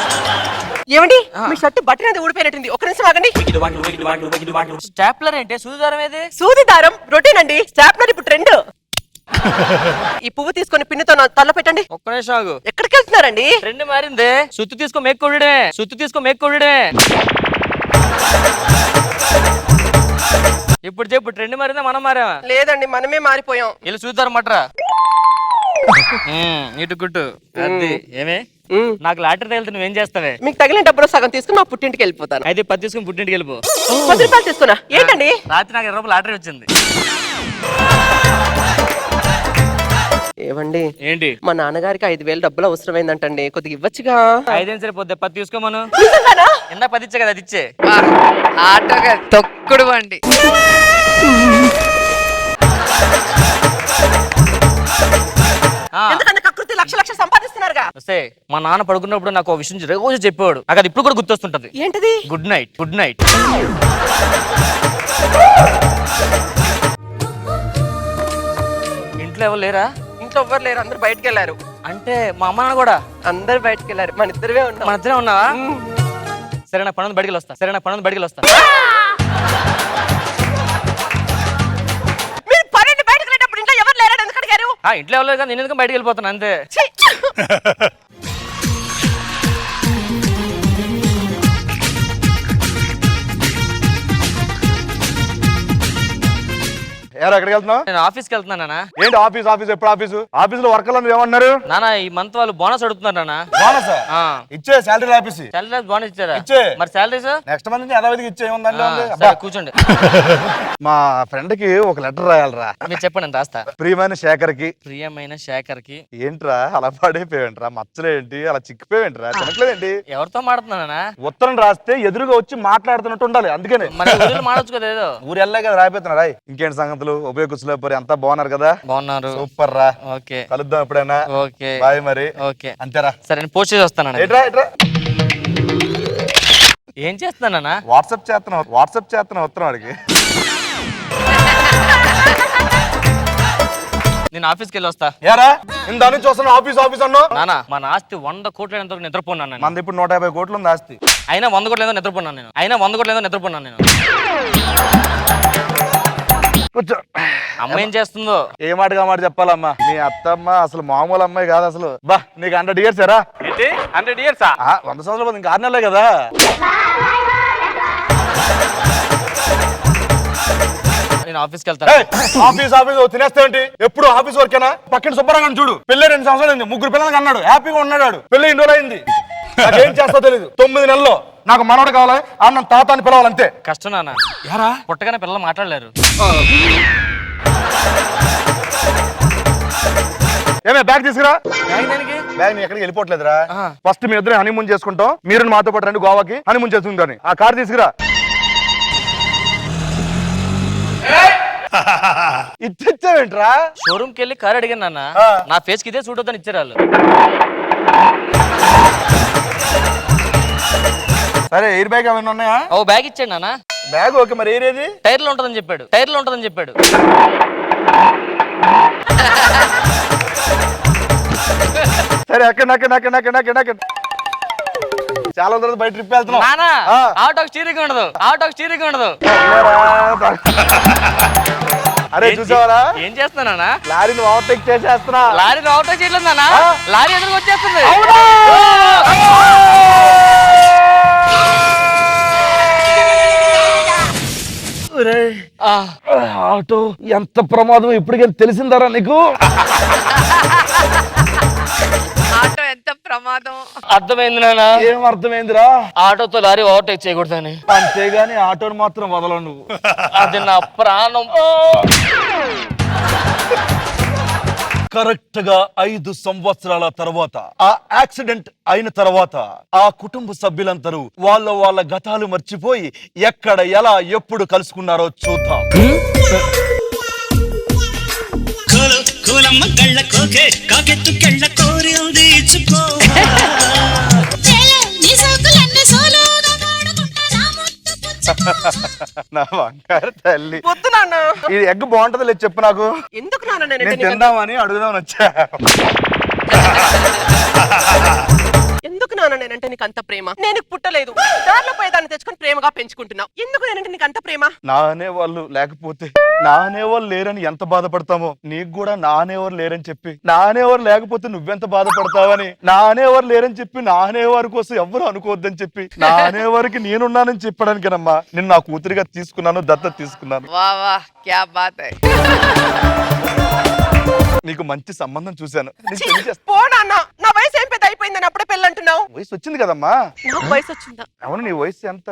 ఏమండి మీ షర్ట్ బట్టన్ అది ఊడిపోయినట్టుంది. ఒక నిమిషం ఆగండి. స్టాప్లర్ ఏంటి? సూదిదారం ఏది? సూది దారం రొటీన్ అండి. స్టాప్లర్ ఇప్పుడు ట్రెండ్. ఈ పువ్వు తీసుకొని పిన్నుతో నా తల పెట్టండి. ఒక్క నిమిషం ఆగు. ఎక్కడికి వెళ్తున్నారండి? ట్రెండ్ మారిందే. సుత్తు తీసుకో మేక్కొడమే. ఇప్పుడు చెప్పు, ట్రెండ్ మారిందా మనం మారామా? లేదండి మనమే మారిపోయాం. వెళ్ళి చూద్దారు మట్రా. ఇటు గుట్టు అది ఏమే నాకు లాటరీ తగిలితే నువ్వేం చేస్తావే? మీకు తగిలిన డబ్బులు సగం తీసుకుని మా పుట్టింటికి వెళ్ళిపోతాను. అయితే 10 తీసుకుని పుట్టింటికి వెళ్ళిపో. 10 రూపాయలు తీసుకున్నా. ఏంటండి? రాత్రి నాకు 20 రూపాయలు లాటరీ వచ్చింది. ఏవండి ఏంటి? మా నాన్నగారికి 5,000 డబ్బులు అవసరమైందంటండి. కొద్దిగా ఇవ్వచ్చుగా. 5 సరిపోద్ది. 10 తీసుకోమను. నిజంగానా? ఇందా 10 ఇచ్చే కదా, అది ఇచ్చే. ఆటోగా తొక్కుడు బండి. ఎందుకంటే కకృతి లక్ష సంపాదిస్తున్నారుగా. వస్తే మా నాన్న పడుకున్నప్పుడు నాకు ఒక విషయం రోజు చెప్పేవాడు. నాకు అది ఇప్పుడు కూడా గుర్తొస్తుంటది. ఏంటిది? Good night. ఇంట్లో ఎవరు లేరా? ఇంట్లో ఎవ్వరు లేరు. అందరు బయటకు వెళ్ళారు. అంటే మా అమ్మ నాన్న కూడా అందరు బయటకు వెళ్ళారు. మన ఇద్దరే ఉన్నాం. మన ఇద్దరే ఉన్నావా? సరే నా పనుంది బయటికి వస్తా. మీరు పన్నెండు బయటకు వెళ్ళేటప్పుడు ఇంట్లో ఎవరు లేరు ఎందుకు అడిగారు? ఇంట్లో ఎవరు లేదు, నేను ఎందుకు బయటికి వెళ్ళిపోతాను అంతే. ఎక్కడికి వెళ్తున్నావు? నేను ఆఫీస్కి వెళ్తున్నా నాన్న. ఏంటి ఆఫీస్ ఎప్పుడు ఆఫీసులో వర్కర్లు ఏమన్నారు నాన్న? ఈ మంత్ వాళ్ళు బోనస్ అడుగుతున్నారు నాన్న. బోనస్ ఇచ్చే శాలరీ ఆఫీస్ శాలరీ బోనస్ ఇచ్చారా? ఇచ్చే. మరి శాలరీస్ నెక్స్ట్ మంత్ నుంచి యథావిధికి ఇచ్చే ఉందండి. కూర్చోండి. మా ఫ్రెండ్ కి ఒక లెటర్ రాయాలరా. మీరు చెప్పండి, నేను రాస్తా. ప్రియమైన శేఖర్ కి. ఏంట్రా అలా పాడైపోయావేంట్రా? మచ్చలేంటి అలా చిక్కిపోయావేంట్రా? తినట్లేదేంటి? ఎవరితో మాట్లాడుతున్నా? ఉత్తరం రాస్తే ఎదురుగా వచ్చి మాట్లాడుతున్నట్టు ఉండాలి. అందుకనే మాడొచ్చు కదా. ఏదో ఊరు వెళ్ళే కదా రాయిపోతున్నా. రాయ్. ఇంకేంటి సంగతులు? ఉపయోగించలేకపోయి అంతా బాగున్నారు కదా? బాగున్నారు. సూపర్ రా. ఓకే, కలుద్దాం ఎప్పుడైనా. ఓకే బాయ్ మరి. ఓకే అంతేరా. సరే నేను పోస్ట్ చేసి వస్తాను. ఏం చేస్తానా? వాట్సాప్ చేస్తున్నా ఉత్తరం అడిగి. నేను ఆఫీస్కి వెళ్ళి వస్తా. ఏరా ఇందా నుంచి వస్తున్నా ఆఫీస్ అన్నావు. నానా మన ఆస్తి 100 కోట్లు ఎంతో నిద్రపోన్నాను. మనది ఇప్పుడు 150 కోట్లు ఉంది ఆస్తి. అయినా 100 కోట్లు ఏదో నిద్రపోన్నాను నేను. కూర్చో. అమ్మ ఏం చేస్తుందో? ఏ మాటగా మాట చెప్పాలమ్మా. నీ అత్తమ్మ అసలు మామూలు అమ్మాయి కాదు అసలు. బా నీకు 100 years ఏరా? ఏంటి 100 years? 100 సంవత్సరాలు ఇంకా 6 నెలలే కదా. నేను ఆఫీస్కి వెళ్తాను. ఆఫీస్ తినేస్తావేంటి? ఎప్పుడు ఆఫీస్ వర్కేనా? పక్కన సుబ్బరంగా చూడు. పెళ్లి 2 సంవత్సరాలు అయింది. 3 పిల్లలకి అన్నాడు. హ్యాపీగా ఉన్నాడు. పెళ్లి 2 రోజులు అయింది. నాకేం చేస్తా తెలియదు. 9 నెలల్లో నాకు మనవడు కావాలి. అన్న తాత అని పిలవాలంతే. కష్టం నాన్న. పుట్టగానే పిల్లలు మాట్లాడలేరు. ఏమే బ్యాగ్ తీసుకురా. బ్యాగ్ నీ ఎక్కడికి వెళ్ళిపోవట్లేదురా. ఫస్ట్ మీ ఇద్దరు హనీమూన్ చేసుకుంటాం. మీరు మాతో పాటు రండి గోవాకి హనీమూన్ చేసుకుంటాను. ఆ కార్ తీసుకురా. ఇచ్చావేంట్రా? షోరూమ్ కి వెళ్ళి కార్ అడిగాను నాన్న. నా ఫేస్ కి ఇదే సూట్ అవుతాను ఇచ్చారు వాళ్ళు. సరే ఎయిర్ బ్యాగ్ ఏమైనా ఉన్నాయా? ఓ బ్యాగ్ ఇచ్చాడు నాన్న. బ్యాగ్ ఓకే, మరి ఏరేది? టైర్లో ఉంటుందని చెప్పాడు, టైర్లో ఉంటుందని చెప్పాడు. సరే అక్కడ చాలా తర్వాత బయట ట్రిప్ వెళ్తున్నాం. నానా ఆటోకి స్టీరింగ్ ఉండదు, ఆటోకి స్టీరింగ్ ఉండదు. అరే చూసావరా ఏం చేస్తున్నానా? లారీని ఓవర్టేక్ చేసేస్తున్నా. లారీని ఓవర్టేక్ చేయలేదు నానా, లారీ ఎదురుకు వచ్చేస్తుంది. ఆటో ఎంత ప్రమాదం ఇప్పటికే తెలిసిందరా నీకు? ఆటో ఎంత ప్రమాదం అర్థమైంది నానా. ఏం అర్థమైందిరా? ఆటోతో లారీ ఓవర్టేక్ చేయకూడదని. అంతేగాని ఆటోని మాత్రం వదలవు నువ్వు. అది నా ప్రాణం. కరెక్ట్ గా 5 సంవత్సరాల తర్వాత ఆ యాక్సిడెంట్ అయిన తర్వాత ఆ కుటుంబ సభ్యులందరూ వాళ్ళ గతాలు మర్చిపోయి ఎక్కడ ఎలా ఎప్పుడు కలుసుకున్నారో చూద్దాం. నా బంగారు తల్లి, వద్దు నాన్న. ఇది ఎగ్ బాగుంటది లేదు చెప్పు నాకు. ఎందుకు నాన్న? నేను తిందామని అడుగుదామని వచ్చా. ఎందుకు నాన్న నేనంటే నీకు అంత ప్రేమ? నేను పుట్టలేదు, దారిలో పోయేదాన్ని తెచ్చుకొని ప్రేమగా పెంచుకుంటున్నావు. ఎందుకు నేనంటే నీకు అంత ప్రేమ? నా అనేవాళ్ళు లేకపోతే, నా అనేవాళ్ళు లేరని ఎంత బాధపడతామో, నీకు కూడా నా అనేవారు లేరని చెప్పి, నా అనేవారు లేకపోతే నువ్వెంత బాధపడతావని, నా అనేవారు లేరని చెప్పి నా అనేవారి కోసం ఎవరు అనుకోవద్దని చెప్పి, నా అనేవారికి నేనున్నానని చెప్పడానికేనమ్మా నేను నా కూతురిగా తీసుకున్నాను, దత్తత తీసుకున్నాను. వా వా క్యా బాత్ హై. నీకు మంచి సంబంధం చూశాను. పో నాన్న, నా వయసు ఏం పెద్ద అయిపోయిందని అప్పుడే పెళ్ళి అంటున్నావు. వయసు వచ్చింది కదమ్మా. నాకు వయసు వచ్చిందా? అవును, నీ వయసు ఎంత?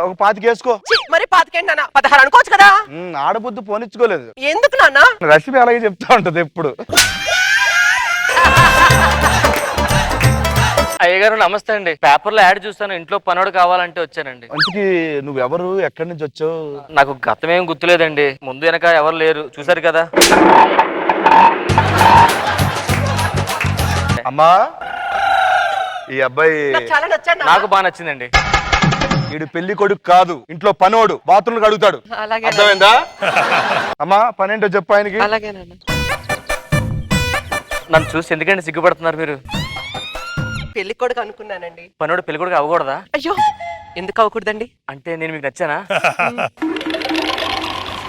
ఒక 25 వేసుకో. మరి 25 నాన్న, 16 అనుకోవచ్చు కదా. ఆడబుద్ధి పోనిచ్చుకోలేదు. ఎందుకు నాన్న? రష్మి అలాగే చెప్తా ఉంటది ఎప్పుడు. అయ్యగారు నమస్తే అండి. పేపర్లో యాడ్ చూస్తాను, ఇంట్లో పనోడు కావాలంటే వచ్చానండి. ఇంటికి నువ్వెవరు, ఎక్కడి నుంచి వచ్చావు? నాకు గతం ఏం గుర్తులేదండి, ముందు వెనక ఎవరు లేరు, చూసారు కదా. అమ్మా, ఈ అబ్బాయి చాలా నచ్చాడు. నాకు బాగా నచ్చిందండి. వీడు పెళ్లి కొడుకు కాదు, ఇంట్లో పనోడు, బాత్రూమ్ కడుగుతాడు. అలాగే అర్థమైందా? అమ్మా పనేంటో చెప్పు ఆయనకి. అలాగే నాన్న. నన్ను చూసి ఎందుకంటే సిగ్గుపడుతున్నారు మీరు? పెళ్లి కొడుకు అనుకున్నానండి. పనోడు పెళ్లి కొడుకు అవ్వకూడదా? అయ్యో, ఎందుకు అవ్వకూడదండి? అంటే నేను మీకు నచ్చానా?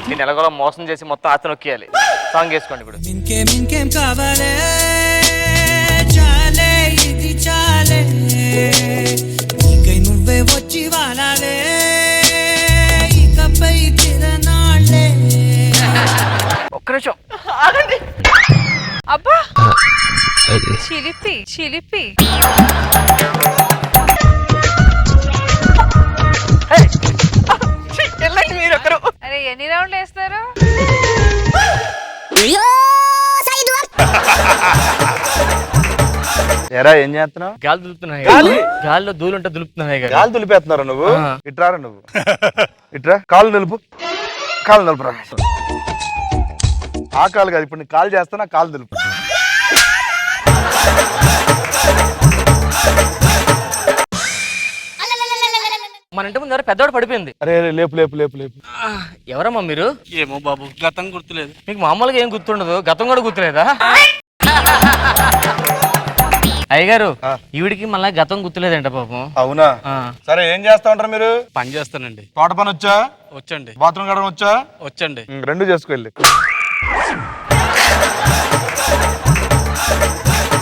నేను ఎలాగోలా మోసం చేసి మొత్తం ఆస్తి నొక్కేయాలి. సాంగ్ వేసుకోండి ఇప్పుడు. ఇంకేం కావాలే, చాలే ఇది చాలే, నీకై నువ్వే వచ్చి వాలాలే, ఇకపై తిరనాళ్ళే. ఒక్క నిమిషం ఆగండి. అబ్బా చిలిపి చిలిపి. వెళ్ళండి మీరు ఒకరు. అరే ఎన్ని రౌండ్లు వేస్తారు? ఎరా ఏం చేస్తున్నావు? గాలి దులుపుతున్నాయి. గాలిలో దూలుంటే దులుపుతున్నాయి. గాలి దులిపేస్తున్నారా నువ్వు? ఇట్రారా నువ్వు, ఇట్రా. కాళ్ళు నిలుపు, కాళ్ళు నిలుపురా. ఆ కాలు కాదు, ఇప్పుడు నీ కాలు చేస్తానా, కాలు దులుపు. మన ఇంటి ముందు ఎవరో పెద్దవాడు పడిపోయింది. అరే లేపు లేపు లేపు లేపు. ఎవరమ్మా మీరు? ఏమో బాబు, గతం గుర్తులేదు. మీకు మామూలుగా ఏం గుర్తుండదు, గతం కూడా గుర్తులేదా? అయ్యగారు ఈవిడికి మళ్ళీ గతం గుర్తులేదంట పాపం. అవునా? సరే ఏం చేస్తా ఉంటారు మీరు? పని చేస్తానండి. తోట పని వచ్చా? వచ్చండి. బాత్రూమ్ కడగడం వచ్చా? వచ్చండి. రెండు చేసుకోండి.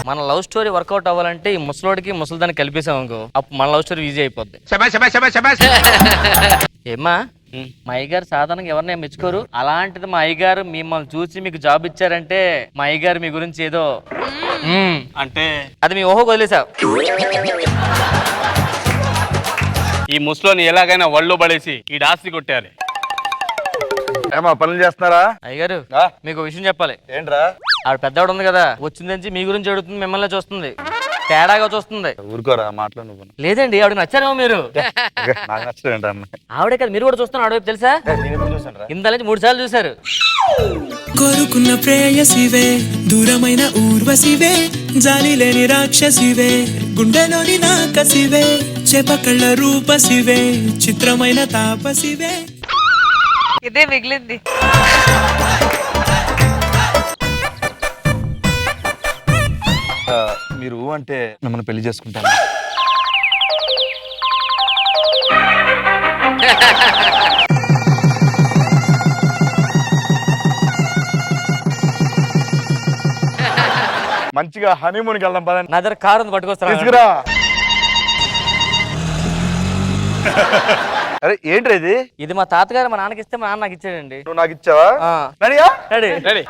మన లవ్ స్టోరీ వర్కౌట్ అవ్వాలంటే ఈ ముసలోడికి ముసలిదాన్ని కలిపేసాం అనుకో, అప్పుడు మన లవ్ స్టోరీ ఈజీ అయిపోద్ది. ఏమ్మా, మా అయ్యగారు సాధారణంగా ఎవరినే మెచ్చుకోరు, అలాంటిది మా అయ్యగారు మిమ్మల్ని చూసి మీకు జాబ్ ఇచ్చారంటే మా అయ్యగారు మీ గురించి ఏదో అంటే అది మీ ఓహో వదిలేసావు. ఈ ముసలోని ఎలాగైనా వళ్ళు పడేసి ఈ డాస్తి కొట్టాలి. ఏమా పనులు చేస్తున్నారా? అయ్యగారు మీకు విషయం చెప్పాలి. ఏంట్రా? ఆవిడ పెద్దవాడు ఉంది కదా, వచ్చిందని మీ గురించి అడుగుతుంది, మిమ్మల్ని చూస్తుంది, తేడాగా చూస్తుంది. ఊరుకోరా మాటలు నువ్వు. లేదండి, ఆవిడకి నచ్చారేమో మీరు. నాకు నచ్చలేంట. ఆవిడే కదా, మీరు కూడా చూస్తున్నారు ఆవిడ తెలుసా? ఇంత నుంచి 3 సార్లు చూసారు. కోరుకున్న ప్రేయసివే, దూరమైన ఊర్వశివే, జాలి లేని రాక్షసివే, గుండెలోని నాకసివే, చేపకళ్ళ రూపసివే చిత్రమైన తాపసివే. ఇదే మిగిలింది. మీరు అంటే మిమ్మల్ని పెళ్లి చేసుకుంటాను. మంచిగా హనీమూన్కి వెళ్దాం పదండి. నా దగ్గర కారు ఉంది, పట్టుకొస్తాను. తీసుకురా. అరే ఏంటి ఇది? ఇది మా తాతగారు మా నాన్నకి ఇస్తే మా నాన్న నాకు ఇచ్చాడండి. నువ్వు నాకు ఇచ్చావా? రెడీ. రెడీ.